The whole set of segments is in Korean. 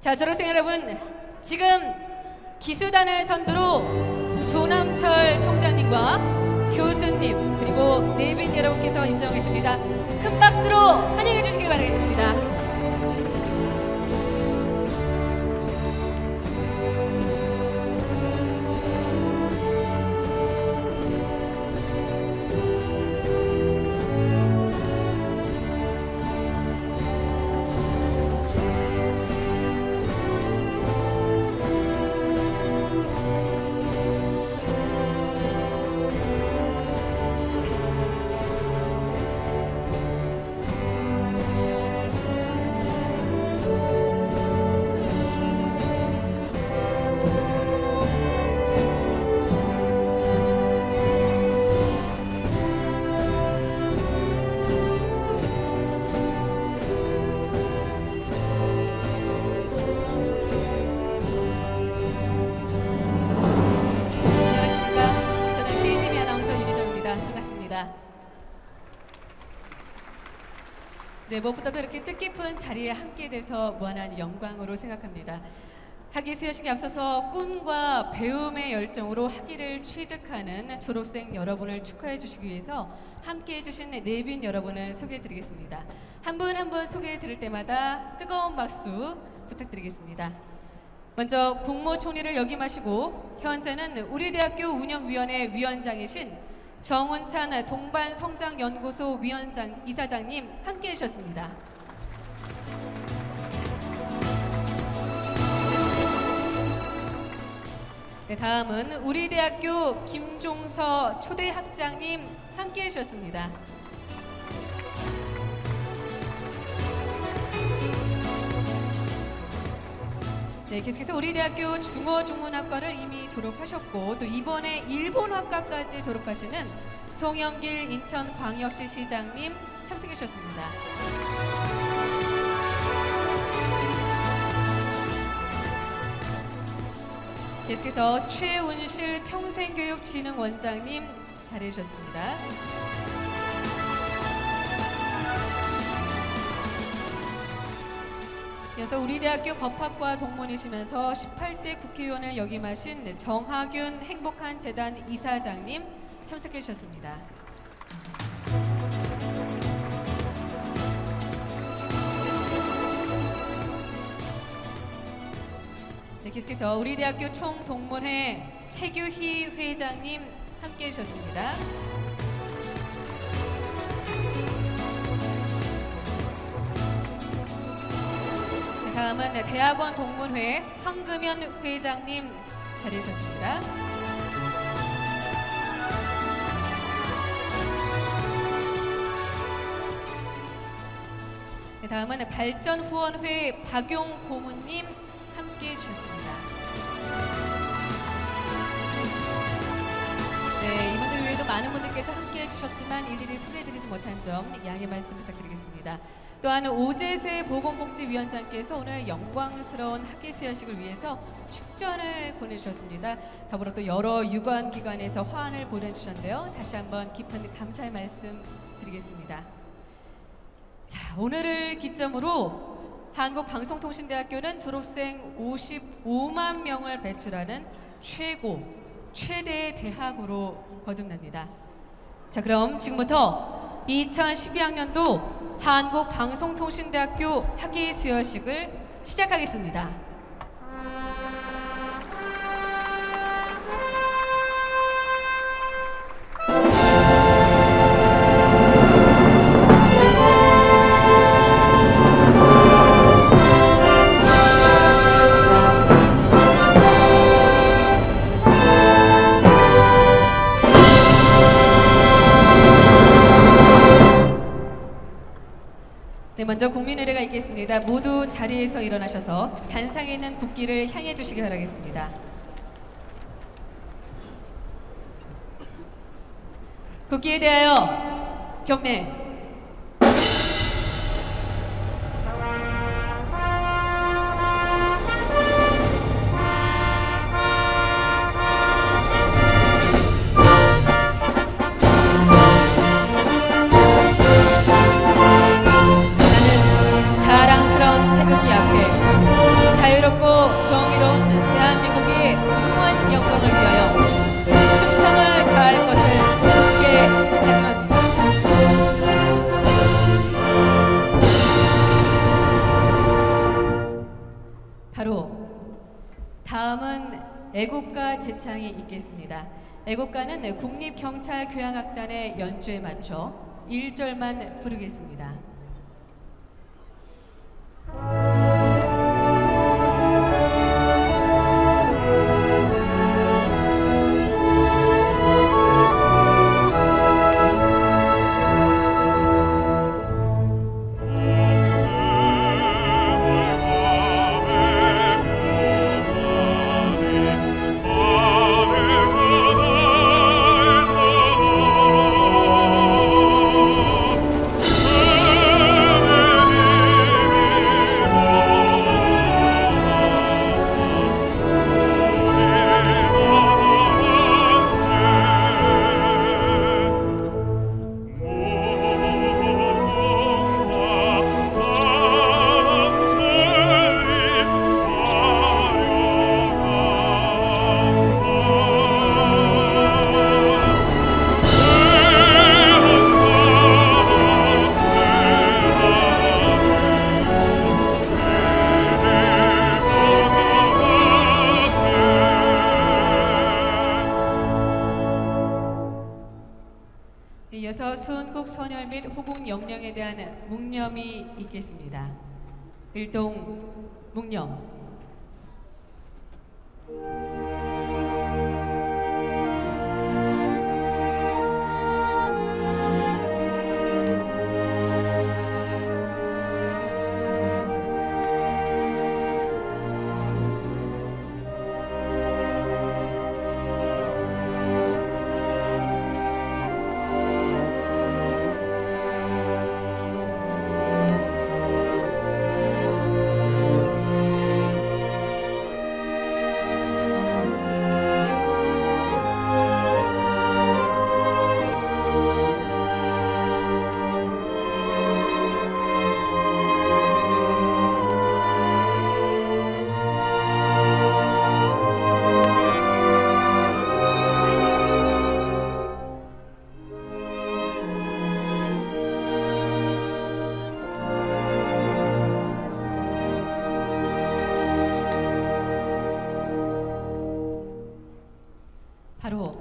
자, 졸업생 여러분, 지금 기수단을 선두로 조남철 총장님과 교수님 그리고 내빈 여러분께서 입장하고 계십니다. 큰 박수로 환영해 주시길 바라겠습니다. 네, 무엇보다도 이렇게 뜻깊은 자리에 함께 돼서 무한한 영광으로 생각합니다. 학위 수여식에 앞서서 꿈과 배움의 열정으로 학위를 취득하는 졸업생 여러분을 축하해 주시기 위해서 함께 해주신 내빈 여러분을 소개해 드리겠습니다. 한 분 한 분 소개해 드릴 때마다 뜨거운 박수 부탁드리겠습니다. 먼저 국무총리를 역임하시고 현재는 우리 대학교 운영위원회 위원장이신 정운찬 동반성장연구소 이사장님 함께 해주셨습니다. 네, 다음은 우리 대학교 김종서 초대학장님 함께 해주셨습니다. 네, 계속해서 우리 대학교 중어중문학과를 이미 졸업하셨고 또 이번에 일본학과까지 졸업하시는 송영길 인천광역시 시장님 참석해 주셨습니다. 계속해서 최운실 평생교육진흥원장님 자리해 주셨습니다. 이어서 우리 대학교 법학과 동문이시면서 18대 국회의원을 역임하신 정하균 행복한 재단 이사장님 참석해 주셨습니다. 네, 계속해서 우리 대학교 총동문회 최규희 회장님 함께 해주셨습니다. 다음은 대학원 동문회 황금연 회장님 자리해 주셨습니다. 다음은 발전후원회 박용 고문님 함께 해주셨습니다. 네, 이분들 외에도 많은 분들께서 함께 해주셨지만 일일이 소개해드리지 못한 점 양해 말씀 부탁드리겠습니다. 또한 오재세 보건복지위원장께서 오늘 영광스러운 학위 수여식을 위해서 축전을 보내주셨습니다. 더불어 또 여러 유관기관에서 화환을 보내주셨는데요. 다시 한번 깊은 감사의 말씀 드리겠습니다. 자, 오늘을 기점으로 한국방송통신대학교는 졸업생 55만 명을 배출하는 최대의 대학으로 거듭납니다. 자, 그럼 지금부터 2012학년도 한국방송통신대학교 학위 수여식을 시작하겠습니다. 네, 먼저 국민의례가 있겠습니다. 모두 자리에서 일어나셔서 단상에 있는 국기를 향해 주시기 바라겠습니다. 국기에 대하여 경례. 자랑스러운 태극기 앞에 자유 애국가 제창이 있겠습니다. 애국가는 국립경찰교향악단의 연주에 맞춰 1절만 부르겠습니다. 이어서 수은국 선열 및 호국 영령에 대한 묵념이 있겠습니다. 일동 묵념. 바로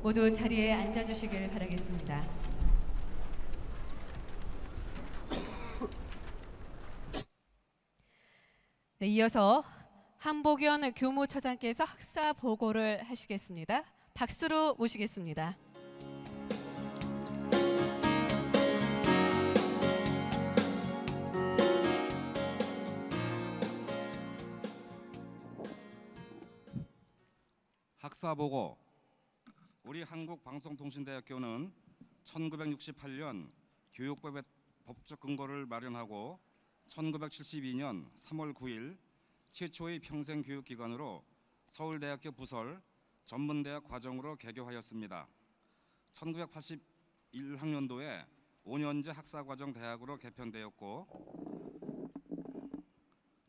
모두 자리에 앉아주시길 바라겠습니다. 네, 이어서 한복연 교무처장께서 학사 보고를 하시겠습니다. 박수로 모시겠습니다. 학사 보고. 우리 한국방송통신대학교는 1968년 교육법의 법적 근거를 마련하고 1972년 3월 9일 최초의 평생교육기관으로 서울대학교 부설 전문대학 과정으로 개교하였습니다. 1981학년도에 5년제 학사과정 대학으로 개편되었고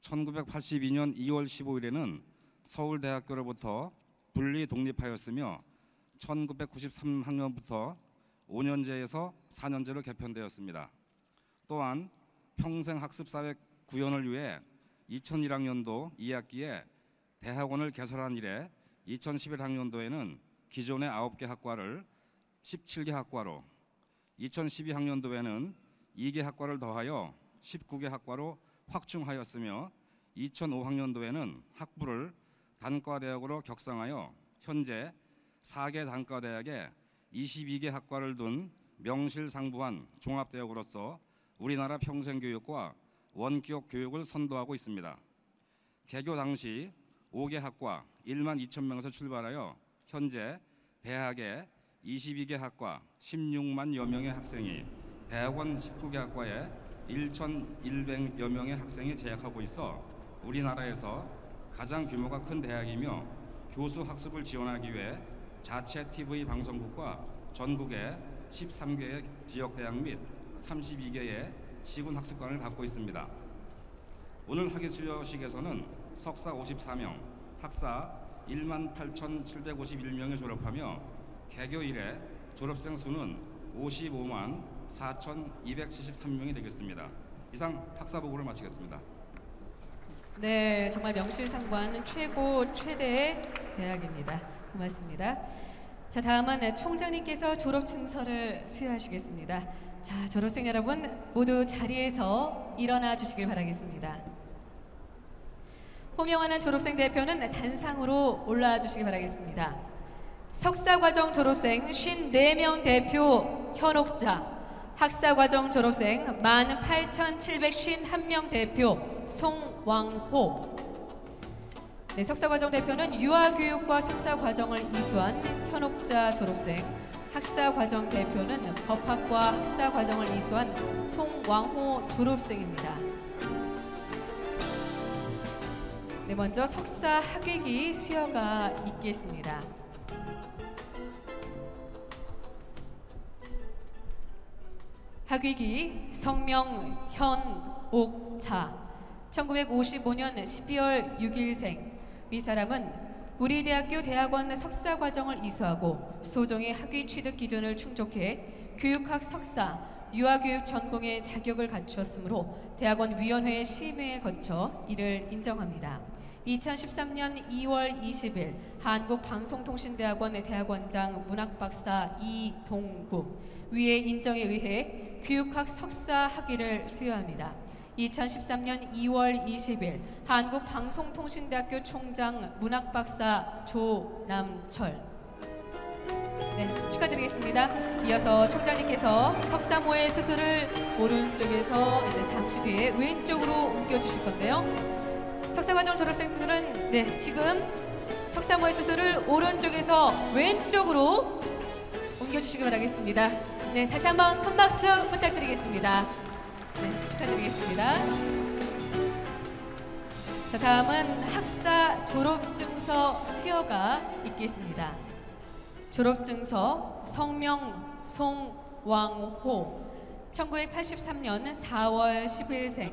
1982년 2월 15일에는 서울대학교로부터 분리 독립하였으며 1993학년부터 5년제에서 4년제로 개편되었습니다. 또한 평생학습사회 구현을 위해 2001학년도 2학기에 대학원을 개설한 이래 2011학년도에는 기존의 9개 학과를 17개 학과로, 2012학년도에는 2개 학과를 더하여 19개 학과로 확충하였으며 2005학년도에는 학부를 단과대학으로 격상하여 현재 4개 단과대학에 22개 학과를 둔 명실상부한 종합대학으로서 우리나라 평생교육과 원격 교육을 선도하고 있습니다. 개교 당시 5개 학과 1만 2천 명에서 출발하여 현재 대학에 22개 학과 16만여 명의 학생이, 대학원 19개 학과에 1,100여 명의 학생이 재학하고 있어 우리나라에서 가장 규모가 큰 대학이며 교수 학습을 지원하기 위해 자체 TV 방송국과 전국의 13개의 지역대학 및 32개의 시군학습관을 갖고 있습니다. 오늘 학위 수여식에서는 석사 54명, 학사 18,751명이 졸업하며 개교 이래 졸업생 수는 55만 4,273명이 되겠습니다. 이상 학사 보고를 마치겠습니다. 네, 정말 명실상부한 최고 최대의 대학입니다. 고맙습니다. 자, 다음은 총장님께서 졸업 증서를 수여하시겠습니다. 자, 졸업생 여러분 모두 자리에서 일어나 주시길 바라겠습니다. 호명하는 졸업생 대표는 단상으로 올라와 주시기 바라겠습니다. 석사과정 졸업생 54명 대표 현옥자, 학사과정 졸업생 18,751명 대표 송왕호. 네, 석사과정 대표는 유아교육과 석사과정을 이수한 현옥자 졸업생, 학사과정 대표는 법학과 학사과정을 이수한 송왕호 졸업생입니다. 네, 먼저 석사 학위기 수여가 있겠습니다. 학위기 성명 현옥자, 1955년 12월 6일생. 이 사람은 우리 대학교 대학원 석사과정을 이수하고 소정의 학위 취득 기준을 충족해 교육학 석사, 유아교육 전공의 자격을 갖추었으므로 대학원 위원회의 심의에 거쳐 이를 인정합니다. 2013년 2월 20일 한국방송통신대학원 대학원장 문학박사 이동국 위의 인정에 의해 교육학 석사 학위를 수여합니다. 2013년 2월 20일 한국방송통신대학교 총장 문학박사 조남철. 네, 축하드리겠습니다. 이어서 총장님께서 석사모의 수술을 오른쪽에서 이제 잠시 뒤에 왼쪽으로 옮겨주실 건데요. 석사과정 졸업생들은 네, 지금 석사모의 수술을 오른쪽에서 왼쪽으로 옮겨주시기 바라겠습니다. 네, 다시 한번 큰 박수 부탁드리겠습니다. 네, 축하드리겠습니다. 자, 다음은 학사 졸업증서 수여가 있겠습니다. 졸업증서 성명 송왕호, 1983년 4월 10일생.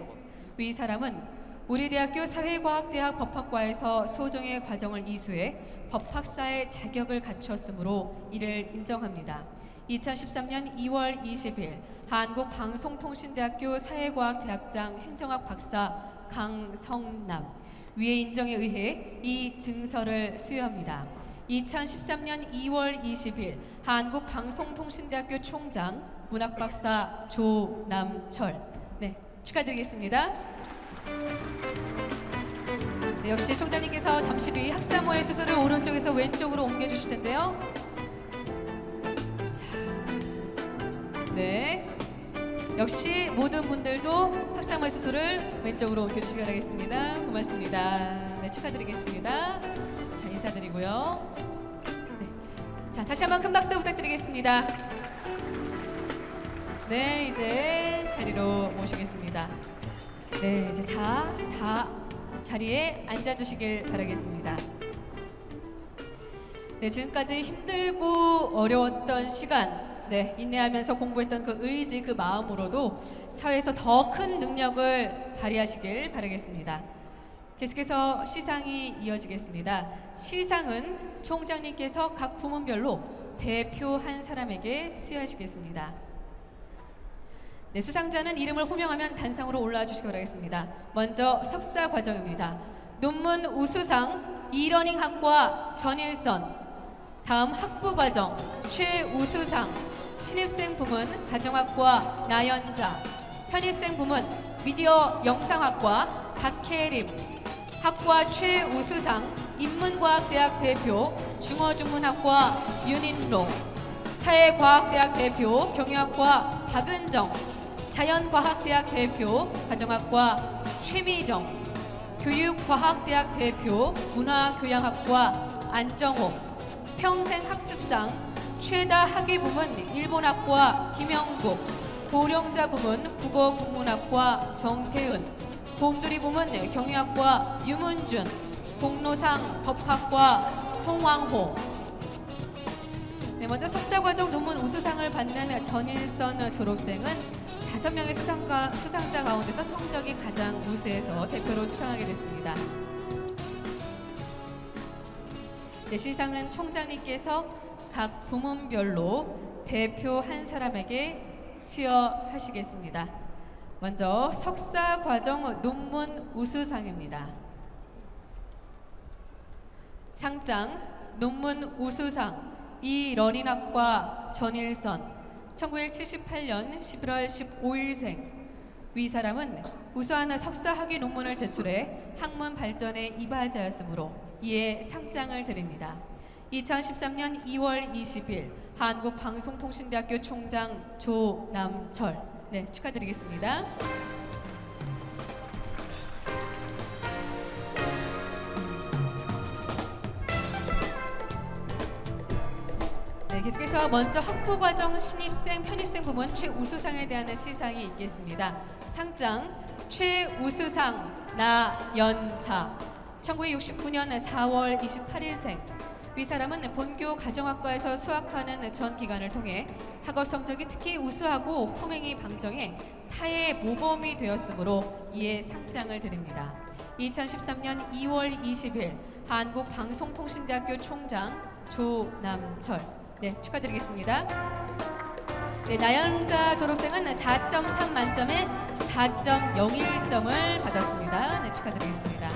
위 사람은 우리 대학교 사회과학대학 법학과에서 소정의 과정을 이수해 법학사의 자격을 갖추었으므로 이를 인정합니다. 2013년 2월 20일 한국방송통신대학교 사회과학대학장 행정학 박사 강성남. 위의 인정에 의해 이 증서를 수여합니다. 2013년 2월 20일 한국방송통신대학교 총장 문학박사 조남철. 네, 축하드리겠습니다. 네, 역시 총장님께서 잠시 뒤 학사모의 수술을 오른쪽에서 왼쪽으로 옮겨주실 텐데요. 자, 네, 역시 모든 분들도 학사모의 수술을 왼쪽으로 옮겨주시기 바라겠습니다. 고맙습니다. 네, 축하드리겠습니다. 자, 인사드리고요. 네, 자, 다시 한번 큰 박수 부탁드리겠습니다. 네, 이제 자리로 모시겠습니다. 네, 이제 다 자리에 앉아주시길 바라겠습니다. 네, 지금까지 힘들고 어려웠던 시간, 네, 인내하면서 공부했던 그 의지, 그 마음으로도 사회에서 더 큰 능력을 발휘하시길 바라겠습니다. 계속해서 시상이 이어지겠습니다. 시상은 총장님께서 각 부문별로 대표 한 사람에게 수여하시겠습니다. 네, 수상자는 이름을 호명하면 단상으로 올라와 주시기 바라겠습니다. 먼저 석사 과정입니다. 논문 우수상 이러닝 학과 전일선. 다음 학부 과정 최우수상 신입생 부문 가정학과 나연자. 편입생 부문 미디어 영상학과 박혜림. 학과 최우수상 인문과학대학 대표 중어중문학과 윤인로. 사회과학대학 대표 경영학과 박은정. 자연과학대학 대표 가정학과 최미정. 교육과학대학 대표 문화교양학과 안정호. 평생학습상 최다 학위 부문 일본학과 김영국. 고령자 부문 국어국문학과 정태은. 곰돌이 부문 경영학과 유문준. 공로상 법학과 송왕호. 네, 먼저 석사과정 논문 우수상을 받는 전일선 졸업생은 5명의 수상자 가운데서 성적이 가장 우수해서 대표로 수상하게 됐습니다. 네, 시상은 총장님께서 각 부문별로 대표 한 사람에게 수여하시겠습니다. 먼저 석사과정 논문 우수상입니다. 상장 논문 우수상 이런인학과 전일선 1978년 11월 15일생. 위 사람은 우수한 석사 학위 논문을 제출해 학문 발전에 이바지하였으므로 이에 상장을 드립니다. 2013년 2월 20일 한국방송통신대학교 총장 조남철. 네, 축하드리겠습니다. 네, 계속해서 먼저 학부과정 신입생, 편입생 부문 최우수상에 대한 시상이 있겠습니다. 상장 최우수상 나연자 1969년 4월 28일생. 위 사람은 본교 가정학과에서 수학하는 전 기간을 통해 학업 성적이 특히 우수하고 품행이 방정해 타의 모범이 되었으므로 이에 상장을 드립니다. 2013년 2월 20일 한국방송통신대학교 총장 조남철. 네, 축하드리겠습니다. 네, 나연자 졸업생은 4.3 만점에 4.01점을 받았습니다. 네, 축하드리겠습니다.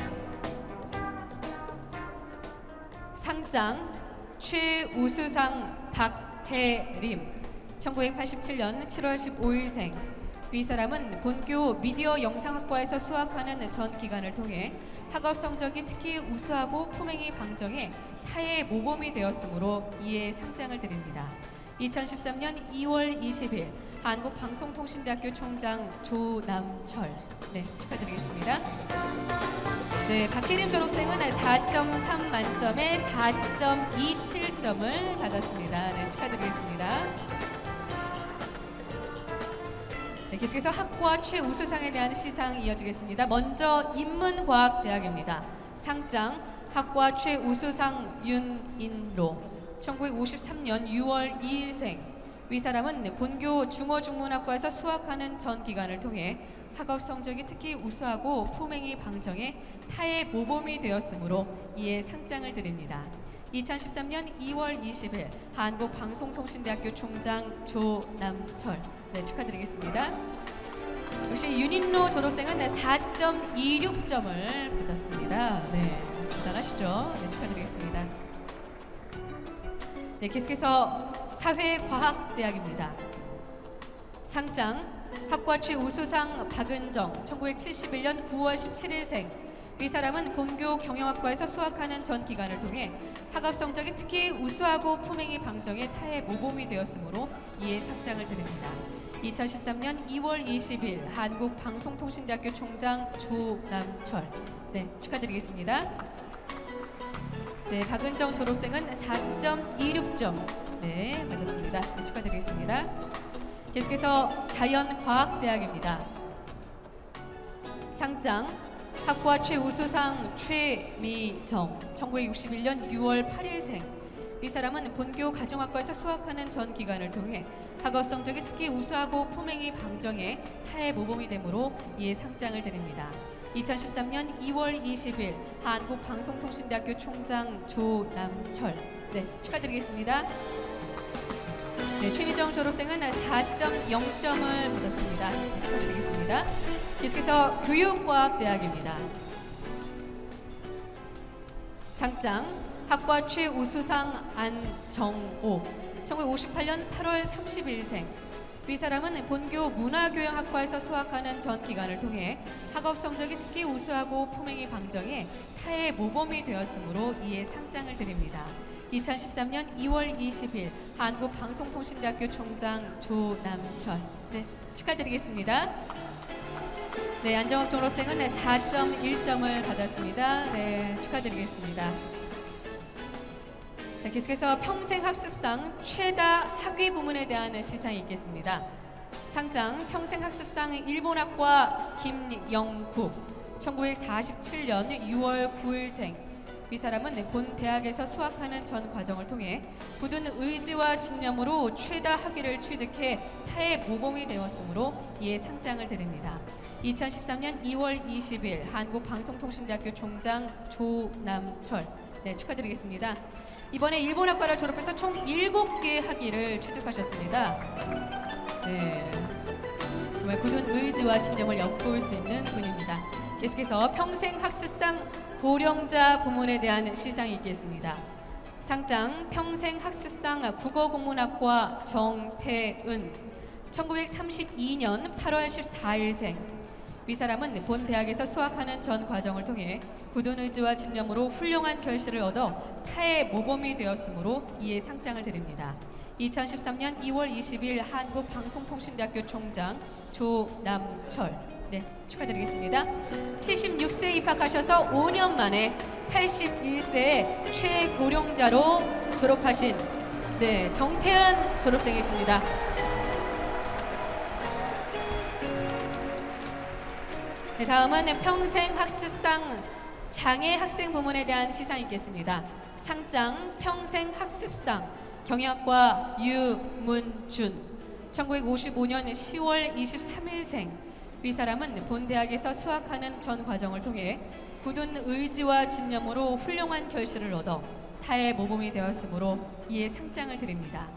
상장 최우수상 박혜림 1987년 7월 15일생. 위 사람은 본교 미디어 영상학과에서 수학하는 전 기간을 통해 학업 성적이 특히 우수하고 품행이 방정해 타의 모범이 되었으므로 이에 상장을 드립니다. 2013년 2월 20일 한국방송통신대학교 총장 조남철. 네, 축하드리겠습니다. 네, 박혜림 졸업생은 4.3 만점에 4.27점을 받았습니다. 네, 축하드리겠습니다. 네, 계속해서 학과 최우수상에 대한 시상 이어지겠습니다. 먼저 인문과학대학입니다. 상장 학과 최우수상 윤인로 1953년 6월 2일생. 위 사람은 본교 중어중문학과에서 수학하는 전 기간을 통해 학업 성적이 특히 우수하고 품행이 방정해 타의 모범이 되었으므로 이에 상장을 드립니다. 2013년 2월 20일 한국방송통신대학교 총장 조남철. 네, 축하드리겠습니다. 역시 윤인로 졸업생은 4.26점을 받았습니다. 네, 대단하시죠? 네, 축하드리겠습니다. 네, 계속해서 사회과학대학입니다. 상장 학과 최우수상 박은정 1971년 9월 17일생. 위 사람은 본교 경영학과에서 수학하는 전 기간을 통해 학업 성적이 특히 우수하고 품행이 방정해 타의 모범이 되었으므로 이에 상장을 드립니다. 2013년 2월 20일 한국방송통신대학교 총장 조남철. 네, 축하드리겠습니다. 네, 박은정 졸업생은 4.26점. 네, 맞았습니다. 네, 축하드리겠습니다. 계속해서 자연과학대학입니다. 상장 학과 최우수상 최미정 1961년 6월 8일생. 이 사람은 본교 가정학과에서 수학하는 전 기간을 통해 학업 성적이 특히 우수하고 품행이 방정해 타의 모범이 되므로 이에 상장을 드립니다. 2013년 2월 20일 한국방송통신대학교 총장 조남철. 네, 축하드리겠습니다. 네, 최미정 졸업생은 4.0점을 받았습니다. 네, 축하드리겠습니다. 계속해서 교육과학대학입니다. 상장 학과 최우수상 안정옥 1958년 8월 30일생. 위 사람은 본교 문화교양학과에서 수학하는 전 기간을 통해 학업 성적이 특히 우수하고 품행이 방정해 타의 모범이 되었으므로 이에 상장을 드립니다. 2013년 2월 20일 한국방송통신대학교 총장 조남철. 네, 축하드리겠습니다. 네, 안정옥 졸업생은 4.1점을 받았습니다. 네, 축하드리겠습니다. 자, 계속해서 평생학습상 최다 학위 부문에 대한 시상이 있겠습니다. 상장 평생학습상 일본학과 김영국 1947년 6월 9일생. 이 사람은 본 대학에서 수학하는 전 과정을 통해 굳은 의지와 집념으로 최다 학위를 취득해 타의 모범이 되었으므로 이에 상장을 드립니다. 2013년 2월 20일 한국방송통신대학교 총장 조남철. 네, 축하드리겠습니다. 이번에 일본학과를 졸업해서 총 7개 학위를 취득하셨습니다. 네, 정말 굳은 의지와 집념을 엿보일 수 있는 분입니다. 계속해서 평생학습상 고령자 부문에 대한 시상이 있겠습니다. 상장 평생학습상 국어국문학과 정태은 1932년 8월 14일생. 이 사람은 본 대학에서 수학하는 전 과정을 통해 굳은 의지와 집념으로 훌륭한 결실을 얻어 타의 모범이 되었으므로 이에 상장을 드립니다. 2013년 2월 20일 한국방송통신대학교 총장 조남철. 네, 축하드리겠습니다. 76세에 입학하셔서 5년 만에 81세의 최고령자로 졸업하신 정태은 졸업생이십니다. 네, 다음은 평생학습상 장애학생 부문에 대한 시상이 있겠습니다. 상장 평생학습상 경영학과 유문준 1955년 10월 23일생. 이 사람은 본 대학에서 수학하는 전 과정을 통해 굳은 의지와 집념으로 훌륭한 결실을 얻어 타의 모범이 되었으므로 이에 상장을 드립니다.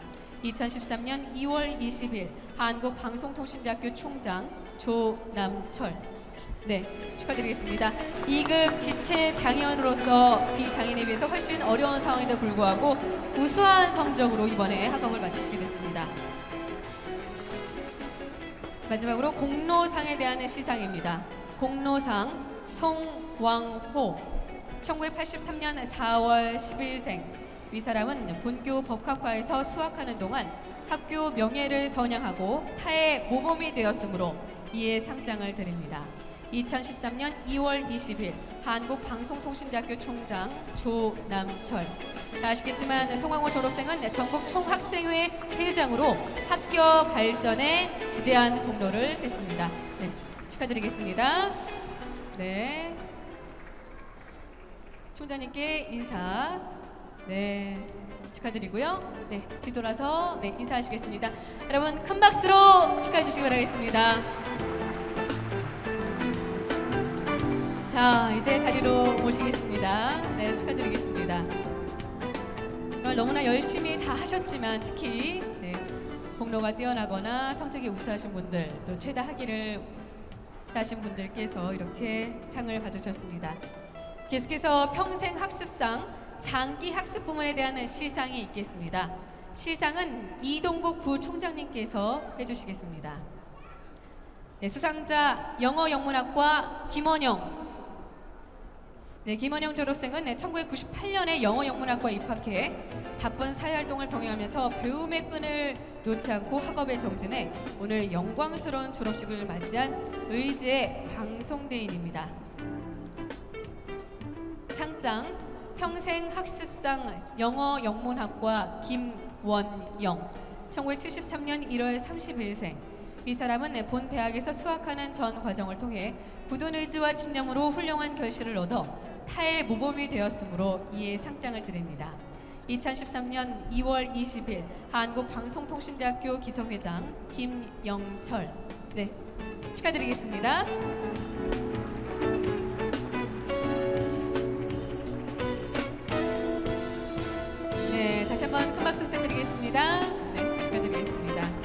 2013년 2월 20일 한국방송통신대학교 총장 조남철. 네, 축하드리겠습니다. 2급 지체 장애인으로서 비장애인에 비해서 훨씬 어려운 상황에도 불구하고 우수한 성적으로 이번에 학업을 마치시게 됐습니다. 마지막으로 공로상에 대한 시상입니다. 공로상 송왕호 1983년 4월 10일생. 이 사람은 본교 법학과에서 수학하는 동안 학교 명예를 선양하고 타의 모범이 되었으므로 이에 상장을 드립니다. 2013년 2월 20일 한국방송통신대학교 총장 조남철. 아시겠지만 송왕호 졸업생은 전국 총학생회 회장으로 학교 발전에 지대한 공로를 했습니다. 네, 축하드리겠습니다. 네, 총장님께 인사. 네, 축하드리고요. 네, 뒤돌아서 인사하시겠습니다. 여러분 큰 박수로 축하해 주시기 바라겠습니다. 자, 이제 자리로 모시겠습니다. 네, 축하드리겠습니다. 정말 너무나 열심히 다 하셨지만 특히 공로가 뛰어나거나 성적이 우수하신 분들, 또 최다 학위를 따신 분들께서 이렇게 상을 받으셨습니다. 계속해서 평생학습상 장기학습 부문에 대한 시상이 있겠습니다. 시상은 이동국 부총장님께서 해주시겠습니다. 네, 수상자 영어영문학과 김원영. 네, 김원영 졸업생은 1998년에 영어영문학과에 입학해 바쁜 사회활동을 병행하면서 배움의 끈을 놓지 않고 학업에 정진해 오늘 영광스러운 졸업식을 맞이한 의지의 방송대인입니다. 상장 평생학습상 영어영문학과 김원영 1973년 1월 30일생. 이 사람은 본 대학에서 수학하는 전 과정을 통해 굳은 의지와 집념으로 훌륭한 결실을 얻어 타의 모범이 되었으므로 이에 상장을 드립니다. 2013년 2월 20일 한국방송통신대학교 기성회장 김영철. 네, 축하드리겠습니다. 네, 다시 한번 큰 박수 부탁드리겠습니다. 네, 축하드리겠습니다.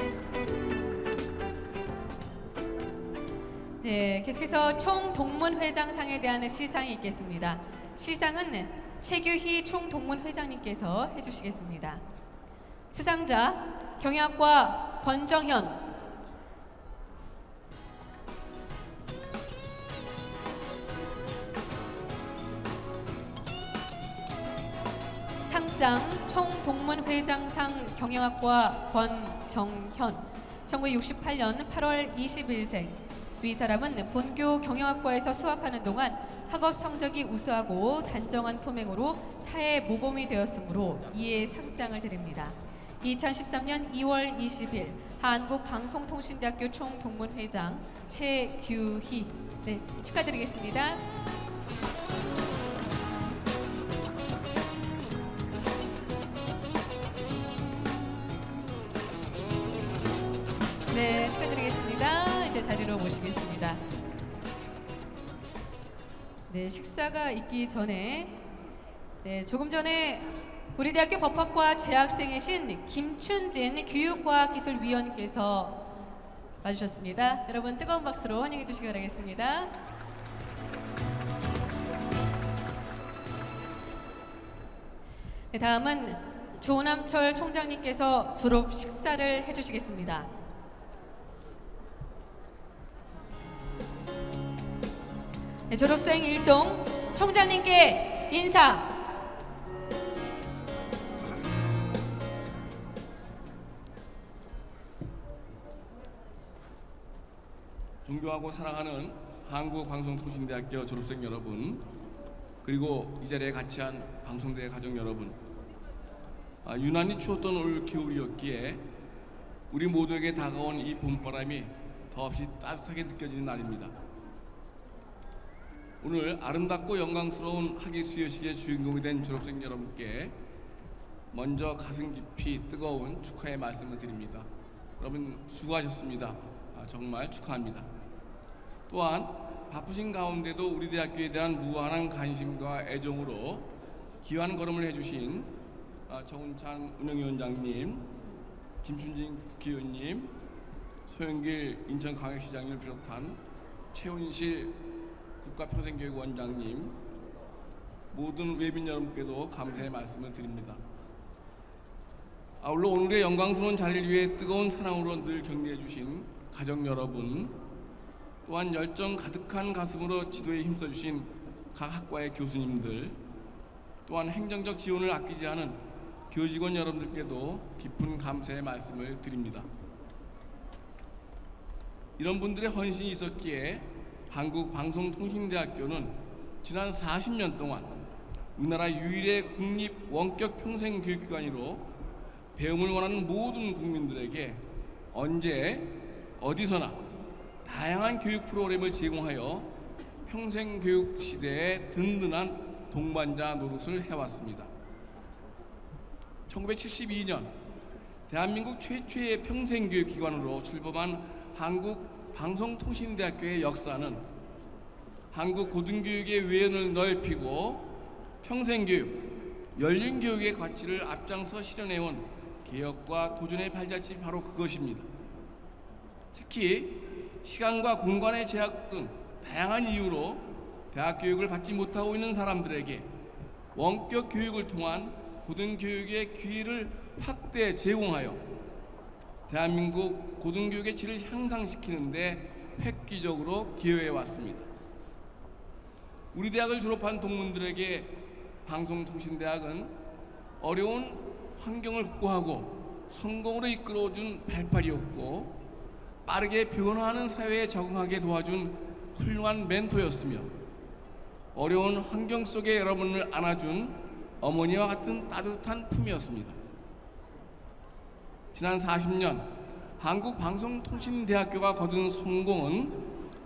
네, 계속해서 총동문회장상에 대한 시상이 있겠습니다. 시상은 최규희 총동문회장님께서 해주시겠습니다. 수상자 경영학과 권정현. 상장 총동문회장상 경영학과 권정현 1968년 8월 21일생. 이 사람은 본교 경영학과에서 수학하는 동안 학업 성적이 우수하고 단정한 품행으로 타의 모범이 되었으므로 이에 상장을 드립니다. 2013년 2월 20일 한국방송통신대학교 총동문회장 최규희. 네, 축하드리겠습니다. 네, 축하드리겠습니다. 이제 자리로 모시겠습니다. 네, 식사가 있기 전에 조금 전에 우리 대학교 법학과 재학생이신 김춘진 교육과학기술위원께서 와주셨습니다. 여러분 뜨거운 박수로 환영해 주시기 바라겠습니다. 네, 다음은 조남철 총장님께서 졸업 식사를 해주시겠습니다. 네, 졸업생 일동 총장님께 인사. 존경하고 사랑하는 한국방송통신대학교 졸업생 여러분, 그리고 이 자리에 같이 한 방송대 가족 여러분, 유난히 추웠던 올 겨울이었기에 우리 모두에게 다가온 이 봄바람이 더없이 따뜻하게 느껴지는 날입니다. 오늘 아름답고 영광스러운 학위 수여식의 주인공이 된 졸업생 여러분께 먼저 가슴 깊이 뜨거운 축하의 말씀을 드립니다. 여러분 수고하셨습니다. 정말 축하합니다. 또한 바쁘신 가운데도 우리 대학교에 대한 무한한 관심과 애정으로 귀한 걸음을 해주신 정운찬 운영위원장님, 김춘진 국회의원님, 소영길 인천광역시장님을 비롯한 최훈실 국가평생교육원장님, 모든 외빈 여러분께도 감사의 말씀을 드립니다. 아울러 오늘의 영광스러운 자리를 위해 뜨거운 사랑으로 늘 격려해 주신 가족 여러분, 또한 열정 가득한 가슴으로 지도에 힘써주신 각 학과의 교수님들, 또한 행정적 지원을 아끼지 않은 교직원 여러분들께도 깊은 감사의 말씀을 드립니다. 이런 분들의 헌신이 있었기에 한국방송통신대학교는 지난 40년 동안 우리나라 유일의 국립 원격 평생교육기관으로 배움을 원하는 모든 국민들에게 언제 어디서나 다양한 교육 프로그램을 제공하여 평생교육 시대의 든든한 동반자 노릇을 해왔습니다. 1972년 대한민국 최초의 평생교육기관으로 출범한 한국방송통신대학교의 역사는 한국 고등교육의 외연을 넓히고 평생교육, 열린교육의 가치를 앞장서 실현해온 개혁과 도전의 발자취 바로 그것입니다. 특히 시간과 공간의 제약 등 다양한 이유로 대학 교육을 받지 못하고 있는 사람들에게 원격 교육을 통한 고등교육의 기회를 확대 제공하여 대한민국 고등교육의 질을 향상시키는 데 획기적으로 기여해 왔습니다. 우리 대학을 졸업한 동문들에게 방송통신대학은 어려운 환경을 극복하고 성공으로 이끌어준 발판이었고, 빠르게 변화하는 사회에 적응하게 도와준 훌륭한 멘토였으며, 어려운 환경 속에 여러분을 안아준 어머니와 같은 따뜻한 품이었습니다. 지난 40년 한국방송통신대학교가 거둔 성공은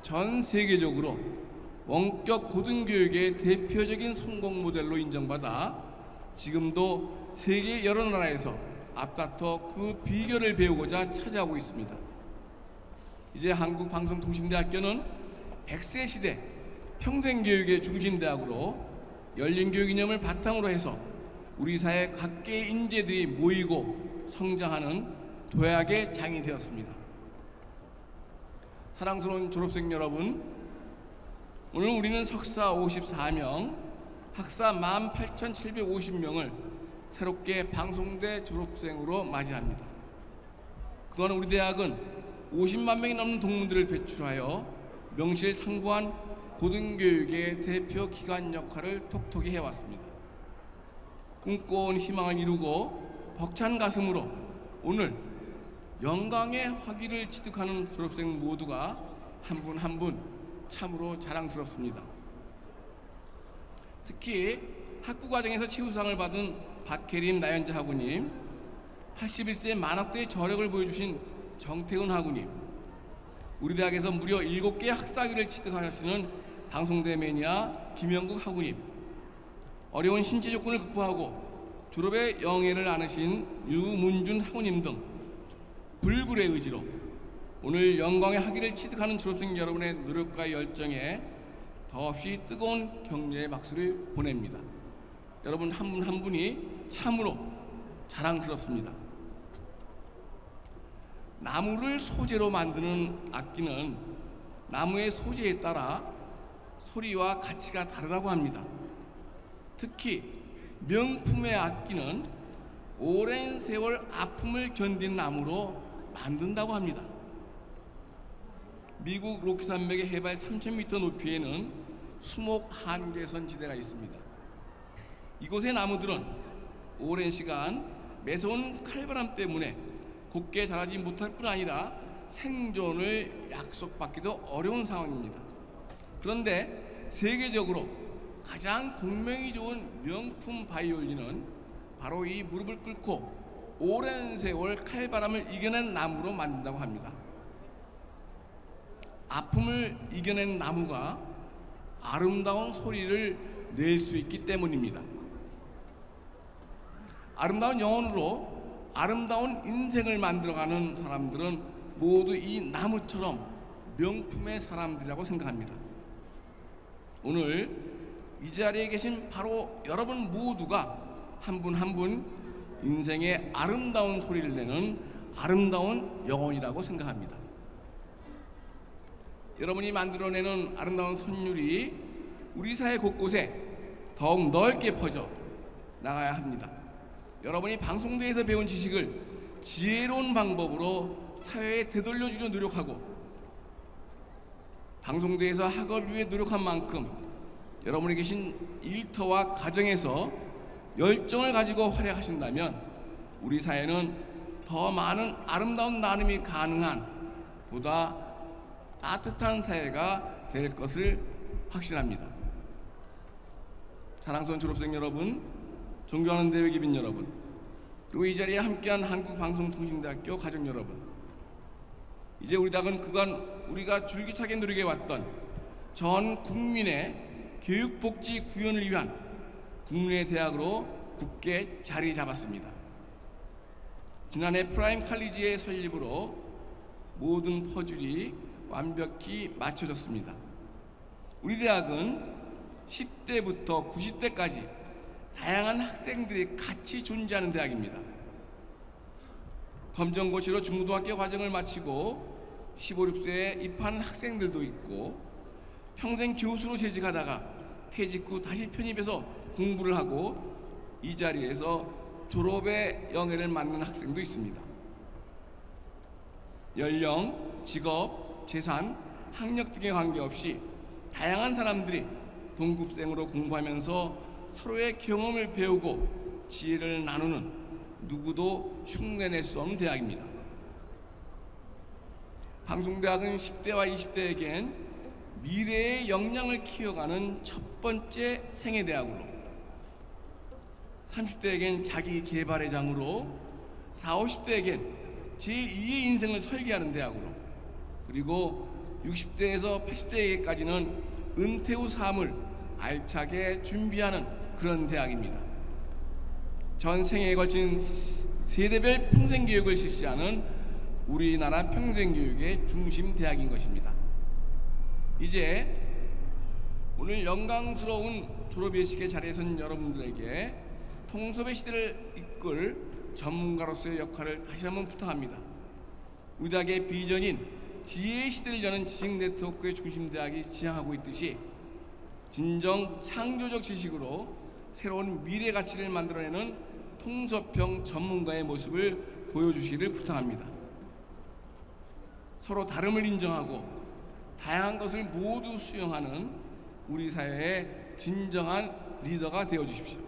전 세계적으로 원격 고등교육의 대표적인 성공 모델로 인정받아 지금도 세계 여러 나라에서 앞다퉈 그 비결을 배우고자 찾아오고 있습니다. 이제 한국방송통신대학교는 100세 시대 평생교육의 중심대학으로 열린교육 이념을 바탕으로 해서 우리 사회 각계의 인재들이 모이고 성장하는 도약의 장이 되었습니다. 사랑스러운 졸업생 여러분, 오늘 우리는 석사 54명, 학사 18,750명을 새롭게 방송대 졸업생으로 맞이합니다. 그동안 우리 대학은 50만 명이 넘는 동문들을 배출하여 명실상부한 고등교육의 대표 기관 역할을 톡톡히 해왔습니다. 꿈꿔온 희망을 이루고 벅찬 가슴으로 오늘 영광의 학위를 취득하는 졸업생 모두가 한 분 한 분 참으로 자랑스럽습니다. 특히 학부 과정에서 최우수상을 받은 박혜림 나연자 학우님, 81세 만학도의 저력을 보여주신 정태훈 학우님, 우리 대학에서 무려 7개의 학사학위를 취득하시는 방송대 매니아 김영국 학우님, 어려운 신체 조건을 극복하고 졸업의 영예를 안으신 유문준 학우님 등 불굴의 의지로 오늘 영광의 학위를 취득하는 졸업생 여러분의 노력과 열정에 더없이 뜨거운 격려의 박수를 보냅니다. 여러분 한 분 한 분이 참으로 자랑스럽습니다. 나무를 소재로 만드는 악기는 나무의 소재에 따라 소리와 가치가 다르다고 합니다. 특히 명품의 악기는 오랜 세월 아픔을 견딘 나무로 만든다고 합니다. 미국 로키 산맥의 해발 3,000m 높이에는 수목 한계선 지대가 있습니다. 이곳의 나무들은 오랜 시간 매서운 칼바람 때문에 곱게 자라지 못할 뿐 아니라 생존을 약속받기도 어려운 상황입니다. 그런데 세계적으로 가장 공명이 좋은 명품 바이올린은 바로 이 무릎을 꿇고 오랜 세월 칼바람을 이겨낸 나무로 만든다고 합니다. 아픔을 이겨낸 나무가 아름다운 소리를 낼 수 있기 때문입니다. 아름다운 영혼으로 아름다운 인생을 만들어가는 사람들은 모두 이 나무처럼 명품의 사람들이라고 생각합니다. 오늘 이 자리에 계신 바로 여러분 모두가 한 분 한 분 인생의 아름다운 소리를 내는 아름다운 영혼이라고 생각합니다. 여러분이 만들어내는 아름다운 선율이 우리 사회 곳곳에 더욱 넓게 퍼져 나가야 합니다. 여러분이 방송대에서 배운 지식을 지혜로운 방법으로 사회에 되돌려주려 노력하고, 방송대에서 학업을 위해 노력한 만큼 여러분이 계신 일터와 가정에서 열정을 가지고 활약하신다면 우리 사회는 더 많은 아름다운 나눔이 가능한 보다 따뜻한 사회가 될 것을 확신합니다. 사랑스러운 졸업생 여러분, 존경하는 대외기빈 여러분, 그리고 이 자리에 함께한 한국방송통신대학교 가족 여러분, 이제 우리 당은 그간 우리가 줄기차게 노력해왔던 전 국민의 교육복지 구현을 위한 국민의 대학으로 굳게 자리 잡았습니다. 지난해 프라임 칼리지의 설립으로 모든 퍼즐이 완벽히 맞춰졌습니다. 우리 대학은 10대부터 90대까지 다양한 학생들이 같이 존재하는 대학입니다. 검정고시로 중고등학교 과정을 마치고 15, 16세에 입학하는 학생들도 있고, 평생 교수로 재직하다가 퇴직 후 다시 편입해서 공부를 하고 이 자리에서 졸업의 영예를 맞는 학생도 있습니다. 연령, 직업, 재산, 학력 등에 관계없이 다양한 사람들이 동급생으로 공부하면서 서로의 경험을 배우고 지혜를 나누는 누구도 흉내낼 수 없는 대학입니다. 방송대학은 10대와 20대에겐 미래의 역량을 키워가는 첫 번째 생애대학으로, 30대에겐 자기 개발의 장으로, 40, 50대에겐 제2의 인생을 설계하는 대학으로, 그리고 60대에서 80대에게까지는 은퇴 후 삶을 알차게 준비하는 그런 대학입니다. 전 생애에 걸친 세대별 평생교육을 실시하는 우리나라 평생교육의 중심 대학인 것입니다. 이제 오늘 영광스러운 졸업 예식의 자리에 선 여러분들에게 통섭의 시대를 이끌 전문가로서의 역할을 다시 한번 부탁합니다. 우리 대학의 비전인 지혜의 시대를 여는 지식 네트워크의 중심 대학이 지향하고 있듯이 진정 창조적 지식으로 새로운 미래 가치를 만들어내는 통섭형 전문가의 모습을 보여주시기를 부탁합니다. 서로 다름을 인정하고 다양한 것을 모두 수용하는 우리 사회의 진정한 리더가 되어주십시오.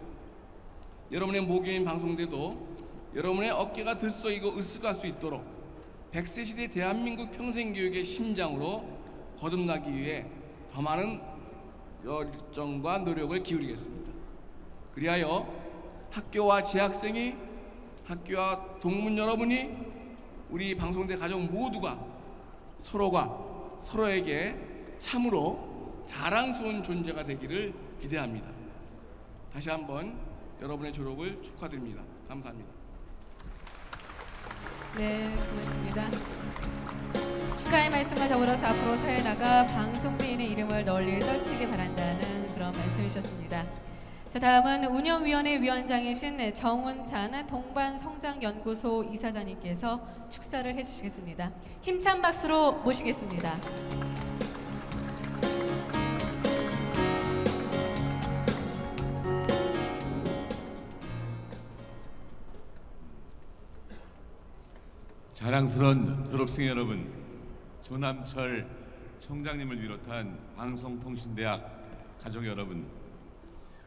여러분의 모교인 방송대도 여러분의 어깨가 들썩이고 으쓱할 수 있도록 100세 시대 대한민국 평생교육의 심장으로 거듭나기 위해 더 많은 열정과 노력을 기울이겠습니다. 그리하여 학교와 재학생이, 학교와 동문 여러분이, 우리 방송대 가족 모두가 서로에게 참으로 자랑스러운 존재가 되기를 기대합니다. 다시 한번 여러분의 졸업을 축하드립니다. 감사합니다. 네, 고맙습니다. 축하의 말씀과 더불어서 앞으로 사회 나가 방송대인의 이름을 널리 떨치게 바란다는 그런 말씀이셨습니다. 자, 다음은 운영위원회 위원장이신 정운찬 동반성장연구소 이사장님께서 축사를 해주시겠습니다. 힘찬 박수로 모시겠습니다. 자랑스러운 졸업생 여러분, 조남철 총장님을 비롯한 방송통신대학 가족 여러분,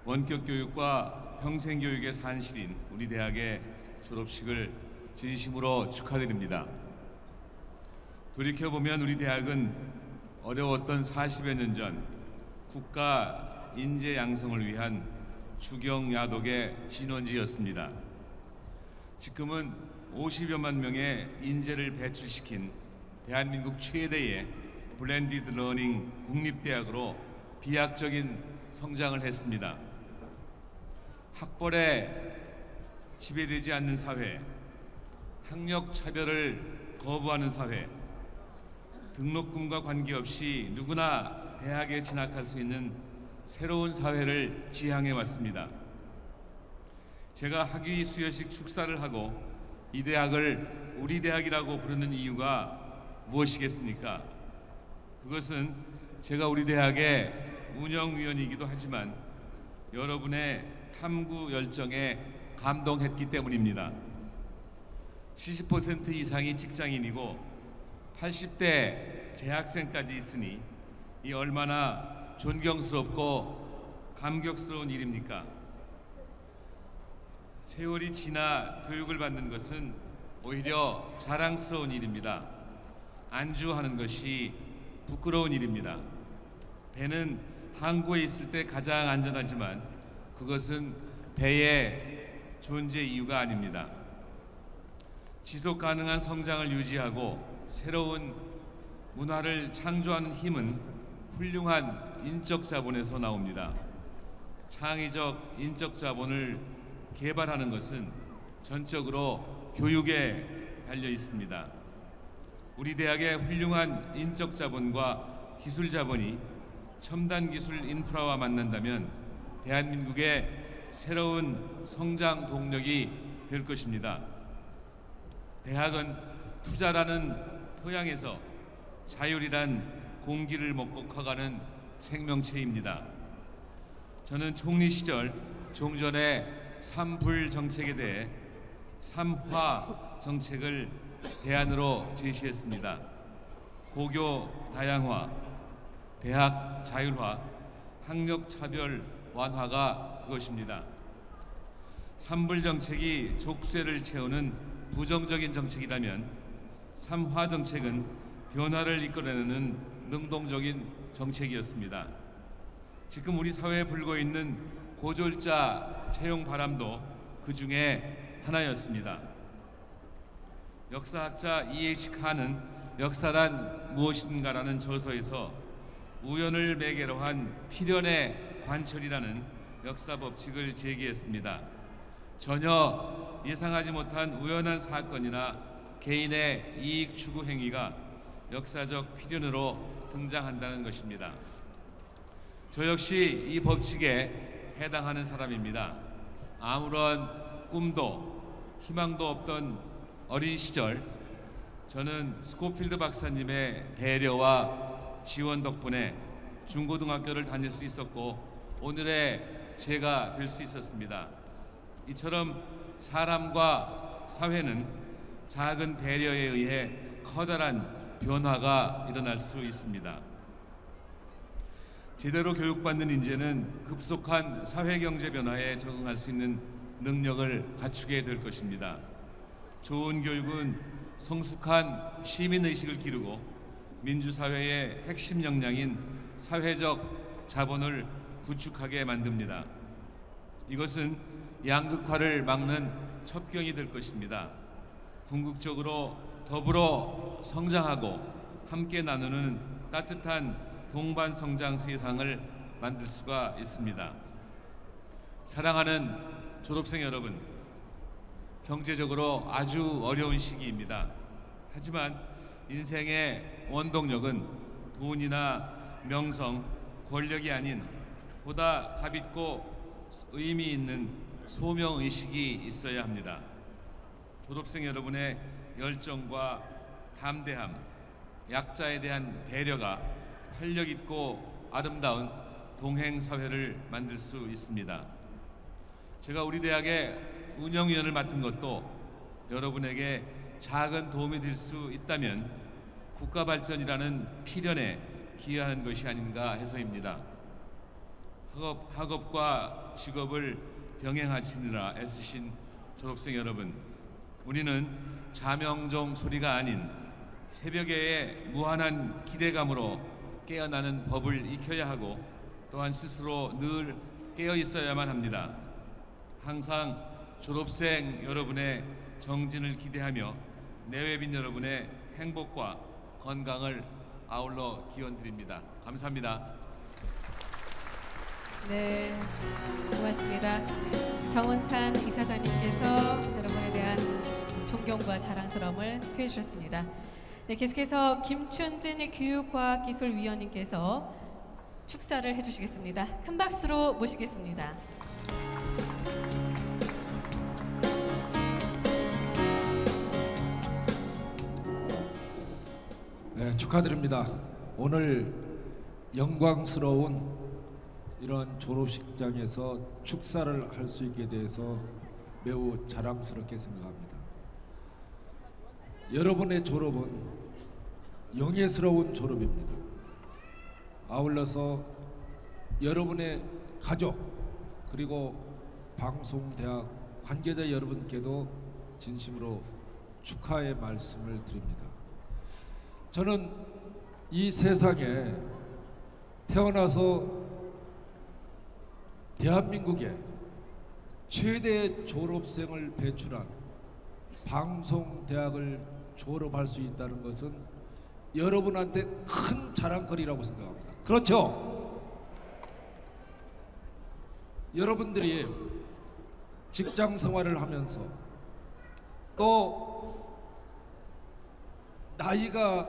원격 교육과 평생 교육의 산실인 우리 대학의 졸업식을 진심으로 축하드립니다. 돌이켜보면 우리 대학은 어려웠던 40여 년 전 국가 인재 양성을 위한 주경야독의 진원지였습니다. 지금은 50여만 명의 인재를 배출시킨 대한민국 최대의 블렌디드 러닝 국립대학으로 비약적인 성장을 했습니다. 학벌에 지배되지 않는 사회, 학력 차별을 거부하는 사회, 등록금과 관계없이 누구나 대학에 진학할 수 있는 새로운 사회를 지향해 왔습니다. 제가 학위 수여식 축사를 하고 이 대학을 우리 대학이라고 부르는 이유가 무엇이겠습니까? 그것은 제가 우리 대학의 운영위원이기도 하지만 여러분의 탐구 열정에 감동했기 때문입니다. 70% 이상이 직장인이고 80대 재학생까지 있으니 이 얼마나 존경스럽고 감격스러운 일입니까? 세월이 지나 교육을 받는 것은 오히려 자랑스러운 일입니다. 안주하는 것이 부끄러운 일입니다. 배는 항구에 있을 때 가장 안전하지만 그것은 배의 존재 이유가 아닙니다. 지속 가능한 성장을 유지하고 새로운 문화를 창조하는 힘은 훌륭한 인적 자본에서 나옵니다. 창의적 인적 자본을 개발하는 것은 전적으로 교육에 달려 있습니다. 우리 대학의 훌륭한 인적 자본과 기술 자본이 첨단 기술 인프라와 만난다면 대한민국의 새로운 성장 동력이 될 것입니다. 대학은 투자라는 토양에서 자율이란 공기를 먹고 커가는 생명체입니다. 저는 총리 시절 종전의 3불 정책에 대해 3화 정책을 대안으로 제시했습니다. 고교 다양화, 대학 자율화, 학력 차별 완화가 그것입니다. 3불 정책이 족쇄를 채우는 부정적인 정책이라면 3화 정책은 변화를 이끌어내는 능동적인 정책이었습니다. 지금 우리 사회에 불고 있는 고졸자 채용 바람도 그 중에 하나였습니다. 역사학자 E.H. 칸은 역사란 무엇인가라는 저서에서 우연을 매개로 한 필연의 관철이라는 역사 법칙을 제기했습니다. 전혀 예상하지 못한 우연한 사건이나 개인의 이익 추구 행위가 역사적 필연으로 등장한다는 것입니다. 저 역시 이 법칙에 해당하는 사람입니다. 아무런 꿈도 희망도 없던 어린 시절 저는 스코필드 박사님의 배려와 지원 덕분에 중고등학교를 다닐 수 있었고 오늘의 제가 될 수 있었습니다. 이처럼 사람과 사회는 작은 배려에 의해 커다란 변화가 일어날 수 있습니다. 제대로 교육받는 인재는 급속한 사회경제 변화에 적응할 수 있는 능력을 갖추게 될 것입니다. 좋은 교육은 성숙한 시민의식을 기르고 민주사회의 핵심 역량인 사회적 자본을 구축하게 만듭니다. 이것은 양극화를 막는 첩경이 될 것입니다. 궁극적으로 더불어 성장하고 함께 나누는 따뜻한 동반 성장 세상을 만들 수가 있습니다. 사랑하는 졸업생 여러분, 경제적으로 아주 어려운 시기입니다. 하지만 인생의 원동력은 돈이나 명성, 권력이 아닌 보다 가볍고 의미 있는 소명의식이 있어야 합니다. 졸업생 여러분의 열정과 담대함, 약자에 대한 배려가 활력 있고 아름다운 동행 사회를 만들 수 있습니다. 제가 우리 대학의 운영위원을 맡은 것도 여러분에게 작은 도움이 될 수 있다면 국가 발전이라는 필연에 기여하는 것이 아닌가 해서입니다. 학업과 직업을 병행하시느라 애쓰신 졸업생 여러분, 우리는 자명종 소리가 아닌 새벽의 무한한 기대감으로 깨어나는 법을 익혀야 하고 또한 스스로 늘 깨어 있어야만 합니다. 항상 졸업생 여러분의 정진을 기대하며 내외빈 여러분의 행복과 건강을 아울러 기원드립니다. 감사합니다. 네, 고맙습니다. 정원찬 이사장님께서 여러분에 대한 존경과 자랑스러움을 표해 주셨습니다. 네, 계속해서 김춘진 교육과학기술위원님께서 축사를 해주시겠습니다. 큰 박수로 모시겠습니다. 네, 축하드립니다. 오늘 영광스러운 이런 졸업식장에서 축사를 할 수 있게 돼서 매우 자랑스럽게 생각합니다. 여러분의 졸업은 영예스러운 졸업입니다. 아울러서 여러분의 가족 그리고 방송대학 관계자 여러분께도 진심으로 축하의 말씀을 드립니다. 저는 이 세상에 태어나서 대한민국에 최대의 졸업생을 배출한 방송대학을 졸업할 수 있다는 것은 여러분한테 큰 자랑거리라고 생각합니다. 그렇죠? 여러분들이 직장 생활을 하면서 또 나이가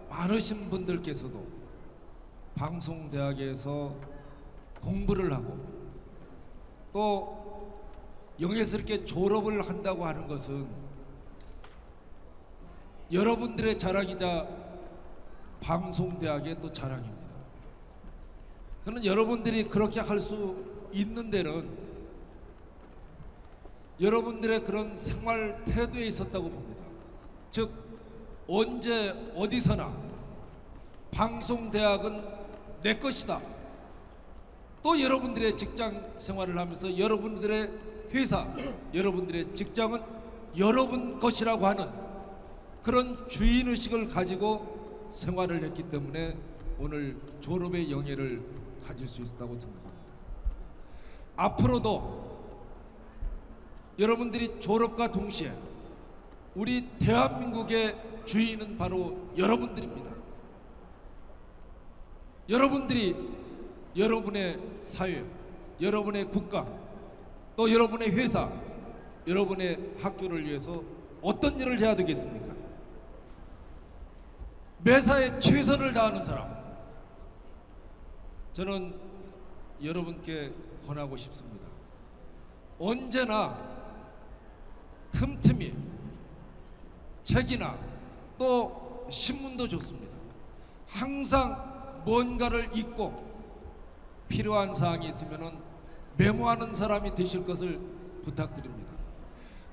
많으신 분들께서도 방송대학에서 공부를 하고 또 영예스럽게 졸업을 한다고 하는 것은 여러분들의 자랑이자 방송대학의 또 자랑입니다. 저는 여러분들이 그렇게 할 수 있는 데는 여러분들의 그런 생활 태도에 있었다고 봅니다. 즉 언제 어디서나 방송대학은 내 것이다. 또 여러분들의 직장 생활을 하면서 여러분들의 회사, 여러분들의 직장은 여러분 것이라고 하는 그런 주인의식을 가지고 생활을 했기 때문에 오늘 졸업의 영예를 가질 수 있었다고 생각합니다. 앞으로도 여러분들이 졸업과 동시에 우리 대한민국의 주인은 바로 여러분들입니다. 여러분들이 여러분의 사회, 여러분의 국가, 또 여러분의 회사, 여러분의 학교를 위해서 어떤 일을 해야 되겠습니까? 매사에 최선을 다하는 사람, 저는 여러분께 권하고 싶습니다. 언제나 틈틈이 책이나 또 신문도 좋습니다. 항상 뭔가를 읽고 필요한 사항이 있으면 메모하는 사람이 되실 것을 부탁드립니다.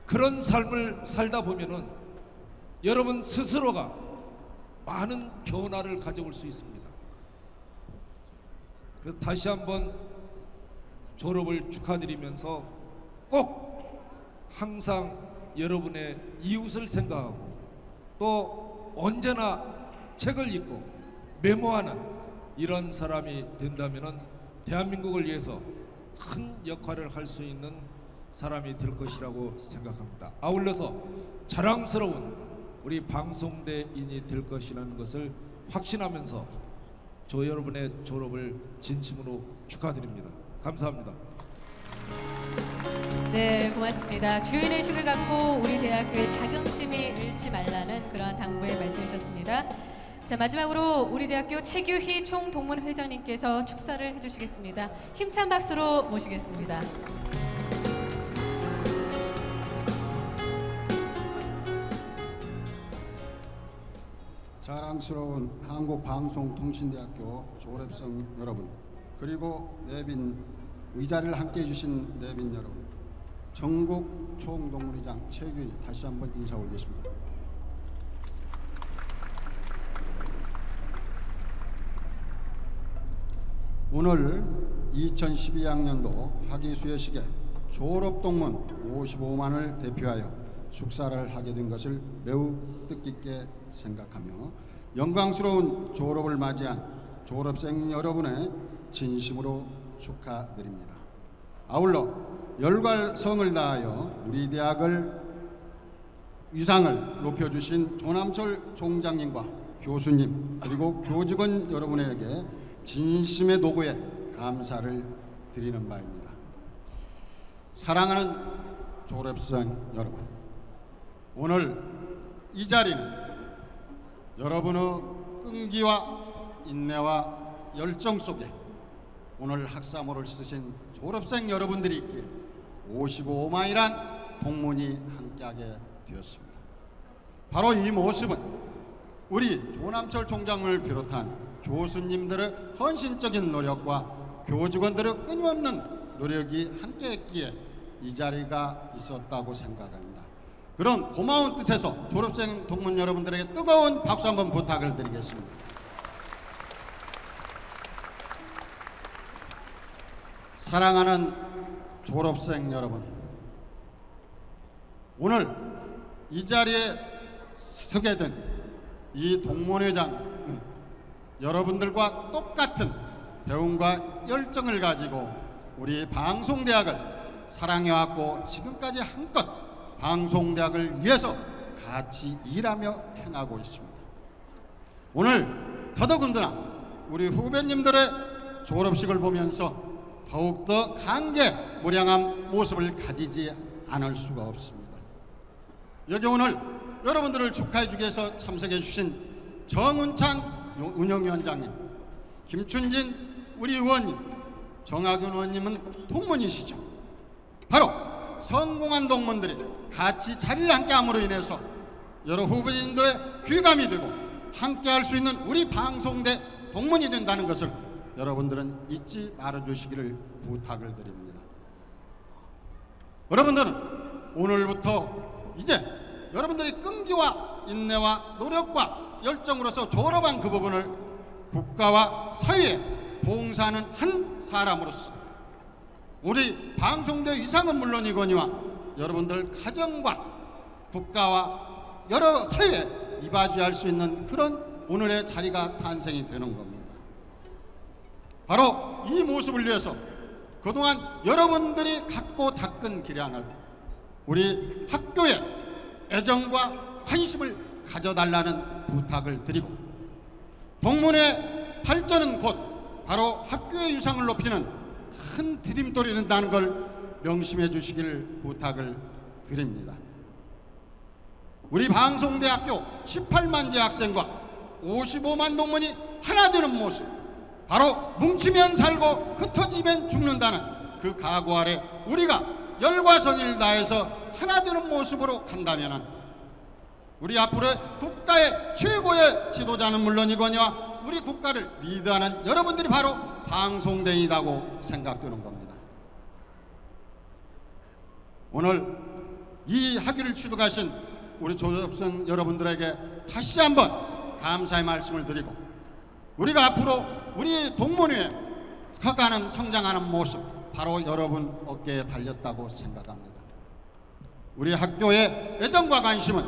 그런 삶을 살다 보면은 여러분 스스로가 많은 변화를 가져올 수 있습니다. 그래서 다시 한번 졸업을 축하드리면서 꼭 항상 여러분의 이웃을 생각하고 또 언제나 책을 읽고 메모하는 이런 사람이 된다면은 대한민국을 위해서 큰 역할을 할 수 있는 사람이 될 것이라고 생각합니다. 아울러서 자랑스러운 우리 방송대인이 될 것이라는 것을 확신하면서 저 여러분의 졸업을 진심으로 축하드립니다. 감사합니다. 네, 고맙습니다. 주인의식을 갖고 우리 대학교의 자긍심이 잃지 말라는 그러한 당부의 말씀이셨습니다. 자, 마지막으로 우리 대학교 최규희 총동문회장님께서 축사를 해주시겠습니다. 힘찬 박수로 모시겠습니다. 자랑스러운 한국방송통신대학교 졸업생 여러분, 그리고 내빈 의자를 함께해 주신 내빈 여러분, 전국 총동문회장 최규희 다시 한번 인사 올리겠습니다. 오늘 2012학년도 학위수여식에 졸업동문 55만을 대표하여 축사를 하게 된 것을 매우 뜻깊게 생각하며 영광스러운 졸업을 맞이한 졸업생 여러분의 진심으로 축하드립니다. 아울러 열과 성을 다하여 우리 대학을 위상을 높여주신 조남철 총장님과 교수님 그리고 교직원 여러분에게 진심의 도구에 감사를 드리는 바입니다. 사랑하는 졸업생 여러분, 오늘 이 자리는 여러분의 끈기와 인내와 열정 속에 오늘 학사모를 쓰신 졸업생 여러분들이 있기에 55만이란 동문이 함께하게 되었습니다. 바로 이 모습은 우리 조남철 총장을 비롯한 교수님들의 헌신적인 노력과 교직원들의 끊임없는 노력이 함께했기에 이 자리가 있었다고 생각합니다. 그런 고마운 뜻에서 졸업생 동문 여러분들에게 뜨거운 박수 한번 부탁을 드리겠습니다. 사랑하는 졸업생 여러분, 오늘 이 자리에 서게 된 이 동문회장은 여러분들과 똑같은 배움과 열정을 가지고 우리 방송대학을 사랑해왔고 지금까지 한껏 방송대학을 위해서 같이 일하며 행하고 있습니다. 오늘 더더군다나 우리 후배님들의 졸업식을 보면서 더욱더 강개무량한 모습을 가지지 않을 수가 없습니다. 여기 오늘 여러분들을 축하해 주기 위해서 참석해 주신 정운찬 운영위원장님, 김춘진 우리 의원님, 정학윤 의원님은 동문이시죠. 바로 성공한 동문들이 같이 자리를 함께함으로 인해서 여러 후배님들의 귀감이 되고 함께할 수 있는 우리 방송대 동문이 된다는 것을 여러분들은 잊지 말아주시기를 부탁을 드립니다. 여러분들은 오늘부터 이제 여러분들이 끈기와 인내와 노력과 열정으로서 졸업한 그 부분을 국가와 사회에 봉사하는 한 사람으로서 우리 방송대 위상은 물론이거니와 여러분들 가정과 국가와 여러 사회에 이바지할 수 있는 그런 오늘의 자리가 탄생이 되는 겁니다. 바로 이 모습을 위해서 그동안 여러분들이 갖고 닦은 기량을 우리 학교에 애정과 관심을 가져달라는 부탁을 드리고 동문의 발전은 곧 바로 학교의 유상을 높이는 큰 디딤돌이 된다는 걸 명심해 주시길 부탁을 드립니다. 우리 방송대학교 18만 재학생과 55만 동문이 하나 되는 모습, 바로 뭉치면 살고 흩어지면 죽는다는 그 각오 아래 우리가 열과 성의를 다해서 하나 되는 모습으로 간다면 우리 앞으로의 국가의 최고의 지도자는 물론이거니와 우리 국가를 리드하는 여러분들이 바로 방송대이라고 생각되는 겁니다. 오늘 이 학위를 취득하신 우리 졸업생 여러분들에게 다시 한번 감사의 말씀을 드리고 우리가 앞으로 우리 동문회에 커가는 성장하는 모습 바로 여러분 어깨에 달렸다고 생각합니다. 우리 학교의 애정과 관심은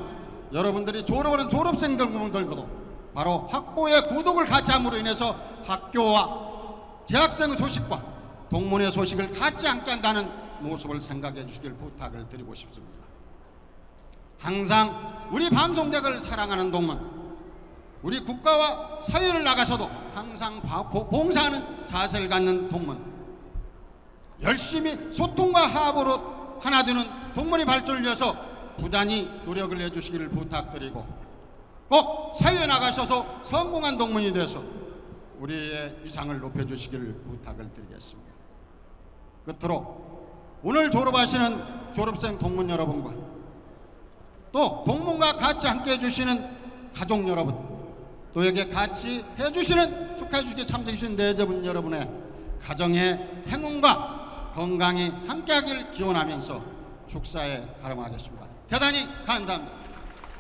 여러분들이 졸업하는 졸업생들도 바로 학부의 구독을 같이 함으로 인해서 학교와 재학생의 소식과 동문회 소식을 같이 함께한다는 모습을 생각해 주시길 부탁을 드리고 싶습니다. 항상 우리 방송대학을 사랑하는 동문, 우리 국가와 사회를 나가서도 항상 봉사하는 자세를 갖는 동문, 열심히 소통과 화합으로 하나 되는 동문의 발전을 위해서 부단히 노력을 해주시기를 부탁드리고 꼭 사회에 나가셔서 성공한 동문이 돼서 우리의 위상을 높여주시기를 부탁을 드리겠습니다. 끝으로 오늘 졸업하시는 졸업생 동문 여러분과 또 동문과 같이 함께 해주시는 가족 여러분, 또 여기에 같이 해주시는 축하해 주시기에 참석해 주신 내제분 여러분의 가정의 행운과 건강이 함께하길 기원하면서 축사에 가름하겠습니다. 대단히 감사합니다.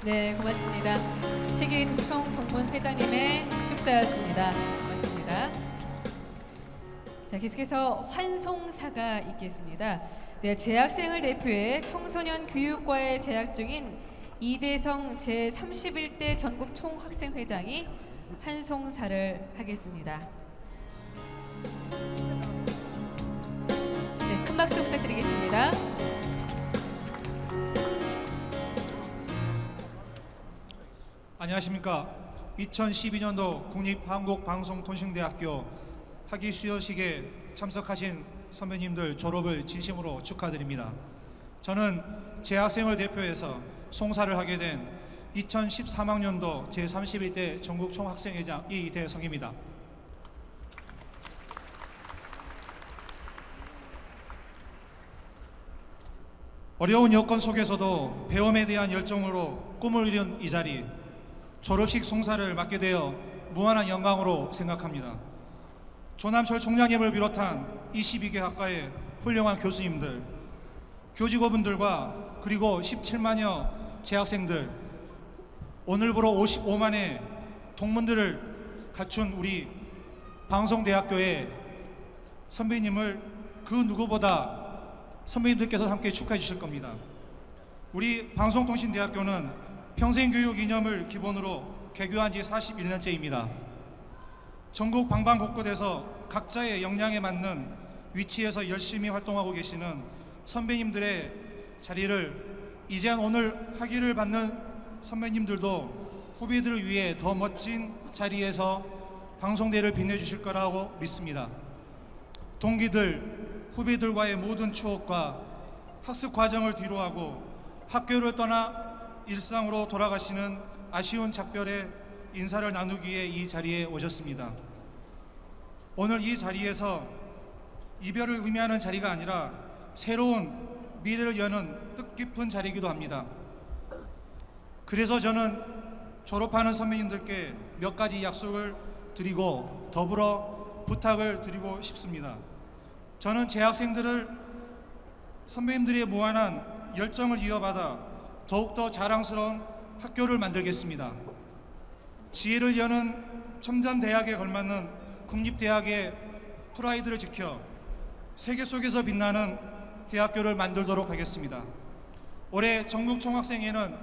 네, 고맙습니다. 최기희 도청 동문 회장님의 축사였습니다. 고맙습니다. 자, 계속해서 환송사가 있겠습니다. 네, 재학생을 대표해 청소년 교육과에 재학 중인 이대성 제31대 전국 총학생회장이 환송사를 하겠습니다. 네, 큰 박수 부탁드리겠습니다. 안녕하십니까. 2012년도 국립한국방송통신대학교 학위 수여식에 참석하신 선배님들 졸업을 진심으로 축하드립니다. 저는 재학생을 대표해서 송사를 하게 된 2013학년도 제31대 전국 총학생회장 이대성입니다. 어려운 여건 속에서도 배움에 대한 열정으로 꿈을 이룬 이 자리, 졸업식 송사를 맡게 되어 무한한 영광으로 생각합니다. 조남철 총장님을 비롯한 22개 학과의 훌륭한 교수님들, 교직원분들과 그리고 17만여 재학생들, 오늘부로 55만의 동문들을 갖춘 우리 방송대학교의 선배님을 그 누구보다 선배님들께서 함께 축하해 주실 겁니다. 우리 방송통신대학교는 평생교육 이념을 기본으로 개교한 지 41년째입니다. 전국 방방곳곳에서 각자의 역량에 맞는 위치에서 열심히 활동하고 계시는 선배님들의 자리를 이제는 오늘 학위를 받는 선배님들도 후배들을 위해 더 멋진 자리에서 방송대를 빛내주실 거라고 믿습니다. 동기들, 후배들과의 모든 추억과 학습 과정을 뒤로하고 학교를 떠나 일상으로 돌아가시는 아쉬운 작별의 인사를 나누기 위해 이 자리에 오셨습니다. 오늘 이 자리에서 이별을 의미하는 자리가 아니라 새로운 미래를 여는 뜻깊은 자리이기도 합니다. 그래서 저는 졸업하는 선배님들께 몇 가지 약속을 드리고 더불어 부탁을 드리고 싶습니다. 저는 재학생들을 선배님들의 무한한 열정을 이어받아 더욱더 자랑스러운 학교를 만들겠습니다. 지혜를 여는 첨단대학에 걸맞는 국립대학의 프라이드를 지켜 세계 속에서 빛나는 대학교를 만들도록 하겠습니다. 올해 전국 총학생회는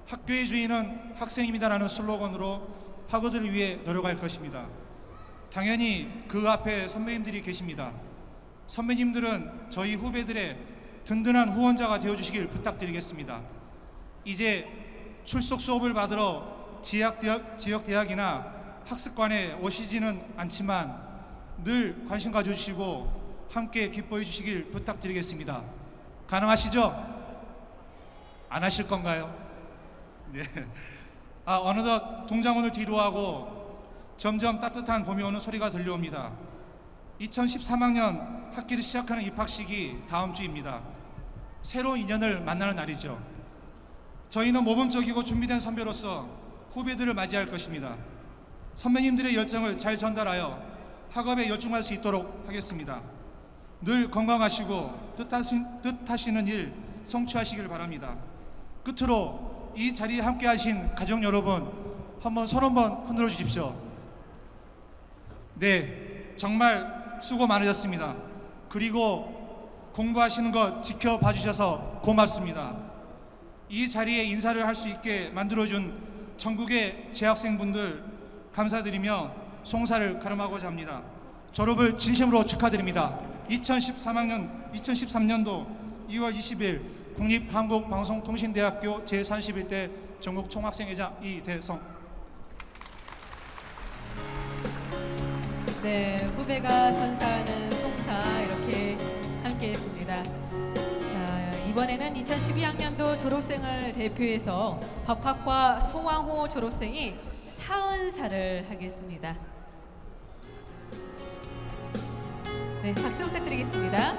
학교의 주인은 학생입니다라는 슬로건으로 학우들을 위해 노력할 것입니다. 당연히 그 앞에 선배님들이 계십니다. 선배님들은 저희 후배들의 든든한 후원자가 되어주시길 부탁드리겠습니다. 이제 출석 수업을 받으러 지역대학이나 학습관에 오시지는 않지만 늘 관심 가져주시고 함께 기뻐해 주시길 부탁드리겠습니다. 가능하시죠? 안 하실 건가요? 네. 어느덧 동장원을 뒤로하고 점점 따뜻한 봄이 오는 소리가 들려옵니다. 2013학년 학기를 시작하는 입학식이 다음 주입니다. 새로운 인연을 만나는 날이죠. 저희는 모범적이고 준비된 선배로서 후배들을 맞이할 것입니다. 선배님들의 열정을 잘 전달하여 학업에 열중할 수 있도록 하겠습니다. 늘 건강하시고 뜻하시는 일 성취하시길 바랍니다. 끝으로 이 자리에 함께 하신 가족 여러분, 한번 손 한번 흔들어 주십시오. 네, 정말 수고 많으셨습니다. 그리고 공부하시는 것 지켜봐 주셔서 고맙습니다. 이 자리에 인사를 할 수 있게 만들어준 전국의 재학생분들 감사드리며 송사를 가름하고자 합니다. 졸업을 진심으로 축하드립니다. 2013년도 2월 20일 국립한국방송통신대학교 제31대 전국 총학생회장 이대성. 네, 후배가 선사하는 송사 이렇게 함께했습니다. 자, 이번에는 2012학년도 졸업생을 대표해서 법학과 송황호 졸업생이 사은사를 하겠습니다. 네, 박수 부탁드리겠습니다.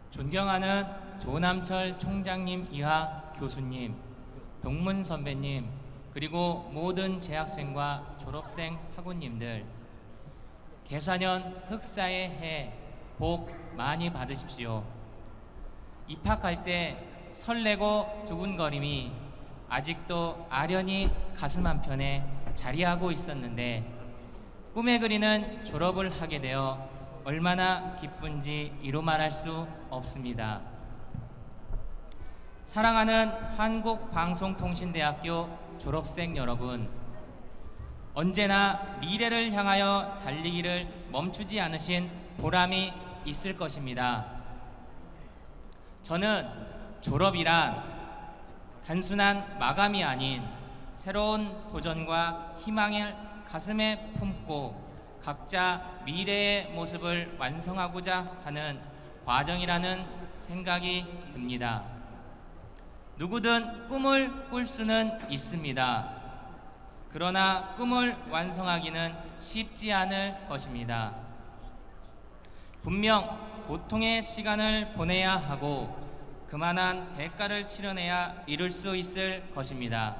존경하는 조남철 총장님 이하 교수님, 동문 선배님, 그리고 모든 재학생과 졸업생 학우님들, 개사년 흑사의 해 복 많이 받으십시오. 입학할 때 설레고 두근거림이 아직도 아련히 가슴 한편에 자리하고 있었는데 꿈에 그리는 졸업을 하게 되어 얼마나 기쁜지 이루 말할 수 없습니다. 사랑하는 한국방송통신대학교 졸업생 여러분, 언제나 미래를 향하여 달리기를 멈추지 않으신 보람이 있을 것입니다. 저는 졸업이란 단순한 마감이 아닌 새로운 도전과 희망을 가슴에 품고 각자 미래의 모습을 완성하고자 하는 과정이라는 생각이 듭니다. 누구든 꿈을 꿀 수는 있습니다. 그러나 꿈을 완성하기는 쉽지 않을 것입니다. 분명 고통의 시간을 보내야 하고 그만한 대가를 치러내야 이룰 수 있을 것입니다.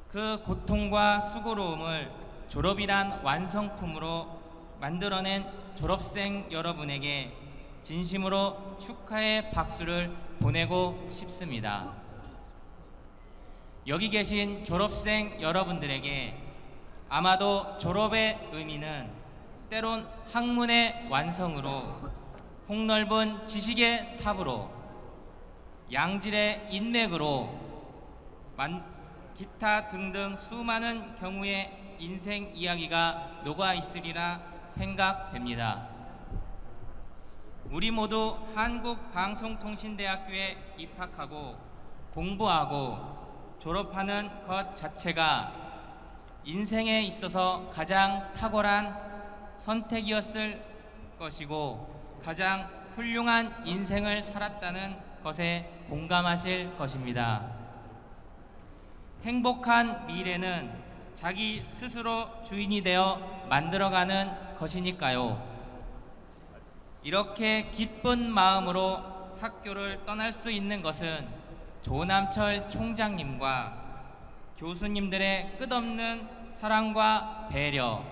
그 고통과 수고로움을 졸업이란 완성품으로 만들어낸 졸업생 여러분에게 진심으로 축하의 박수를 보내고 싶습니다. 여기 계신 졸업생 여러분들에게 아마도 졸업의 의미는 때론 학문의 완성으로, 폭넓은 지식의 탑으로, 양질의 인맥으로, 기타 등등 수많은 경우의 인생 이야기가 녹아 있으리라 생각됩니다. 우리 모두 한국방송통신대학교에 입학하고 공부하고 졸업하는 것 자체가 인생에 있어서 가장 탁월한 선택이었을 것이고 가장 훌륭한 인생을 살았다는 것에 공감하실 것입니다. 행복한 미래는 자기 스스로 주인이 되어 만들어가는 것이니까요. 이렇게 기쁜 마음으로 학교를 떠날 수 있는 것은 조남철 총장님과 교수님들의 끝없는 사랑과 배려,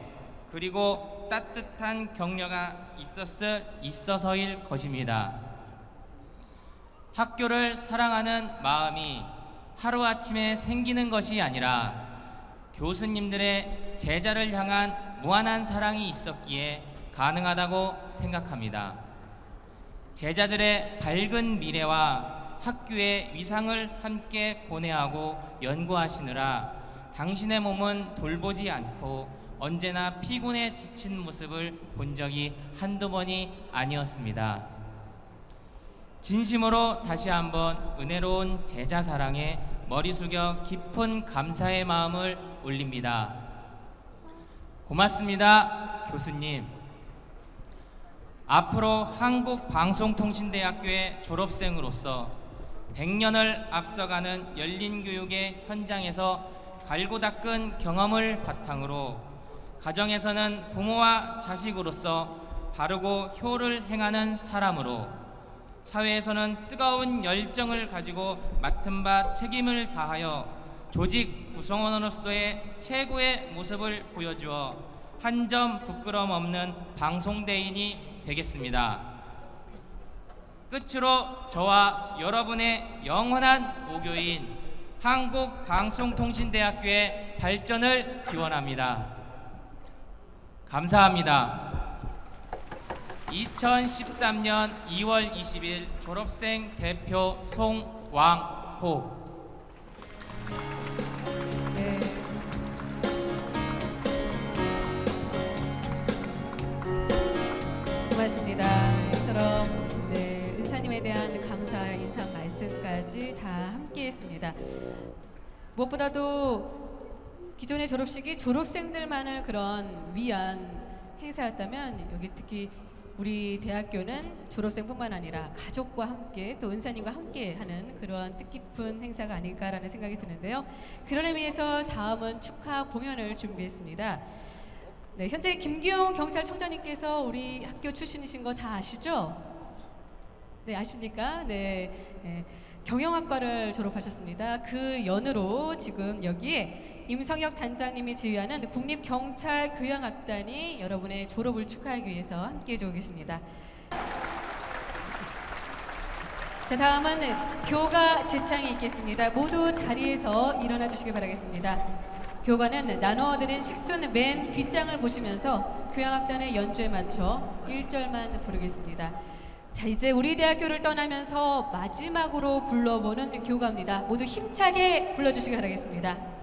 그리고 따뜻한 격려가 있어서일 것입니다. 학교를 사랑하는 마음이 하루아침에 생기는 것이 아니라 교수님들의 제자를 향한 무한한 사랑이 있었기에 가능하다고 생각합니다. 제자들의 밝은 미래와 학교의 위상을 함께 고뇌하고 연구하시느라 당신의 몸은 돌보지 않고 언제나 피곤에 지친 모습을 본 적이 한두 번이 아니었습니다. 진심으로 다시 한번 은혜로운 제자 사랑에 머리 숙여 깊은 감사의 마음을 올립니다. 고맙습니다, 교수님. 앞으로 한국방송통신대학교의 졸업생으로서 100년을 앞서가는 열린교육의 현장에서 갈고 닦은 경험을 바탕으로 가정에서는 부모와 자식으로서 바르고 효를 행하는 사람으로, 사회에서는 뜨거운 열정을 가지고 맡은 바 책임을 다하여 조직 구성원으로서의 최고의 모습을 보여주어 한 점 부끄럼 없는 방송대인이 되겠습니다. 끝으로 저와 여러분의 영원한 모교인 한국방송통신대학교의 발전을 기원합니다. 감사합니다. 2013년 2월 20일 졸업생 대표 송왕호. 네. 고맙습니다. 이처럼 은사님에 대한 감사 인사 말씀까지 다 함께했습니다. 무엇보다도 기존의 졸업식이 졸업생들만을 그런 위한 행사였다면 여기 특히 우리 대학교는 졸업생뿐만 아니라 가족과 함께 또 은사님과 함께 하는 그런 뜻깊은 행사가 아닐까라는 생각이 드는데요. 그런 의미에서 다음은 축하 공연을 준비했습니다. 네, 현재 김기용 경찰청장님께서 우리 학교 출신이신 거 다 아시죠? 네, 아십니까? 네, 경영학과를 졸업하셨습니다. 그 연으로 지금 여기에 임성혁 단장님이 지휘하는 국립경찰교향악단이 여러분의 졸업을 축하하기 위해서 함께 해주고 계십니다. 자, 다음은 교가 제창이 있겠습니다. 모두 자리에서 일어나 주시기 바라겠습니다. 교가는 나누어드린 식순 맨 뒷장을 보시면서 교향악단의 연주에 맞춰 1절만 부르겠습니다. 자, 이제 우리 대학교를 떠나면서 마지막으로 불러보는 교가입니다. 모두 힘차게 불러주시기 바라겠습니다.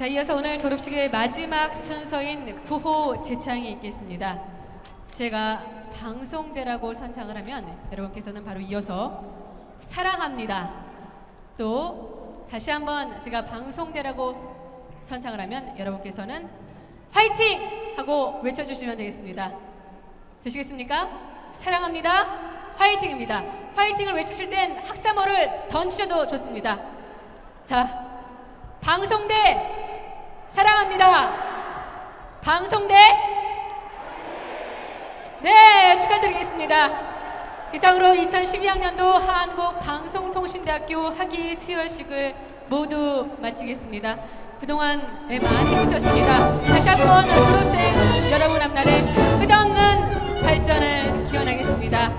자, 이어서 오늘 졸업식의 마지막 순서인 9호 제창이 있겠습니다. 제가 방송대라고 선창을 하면 여러분께서는 바로 이어서 사랑합니다. 또 다시 한번 제가 방송대라고 선창을 하면 여러분께서는 화이팅! 하고 외쳐주시면 되겠습니다. 되시겠습니까? 사랑합니다. 화이팅입니다. 화이팅을 외치실 땐 학사모를 던지셔도 좋습니다. 자, 방송대 사랑합니다. 방송대 네, 축하드리겠습니다. 이상으로 2012학년도 한국방송통신대학교 학위 수여식을 모두 마치겠습니다. 그동안 많이 해주셨습니다. 다시 한번 졸업생 여러분 앞날에 끝없는 발전을 기원하겠습니다.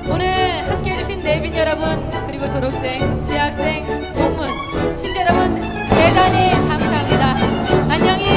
오늘 함께해 주신 내빈 여러분, 그리고 졸업생, 재학생, 동문, 친자 여러분 대단히 감사합니다. 안녕히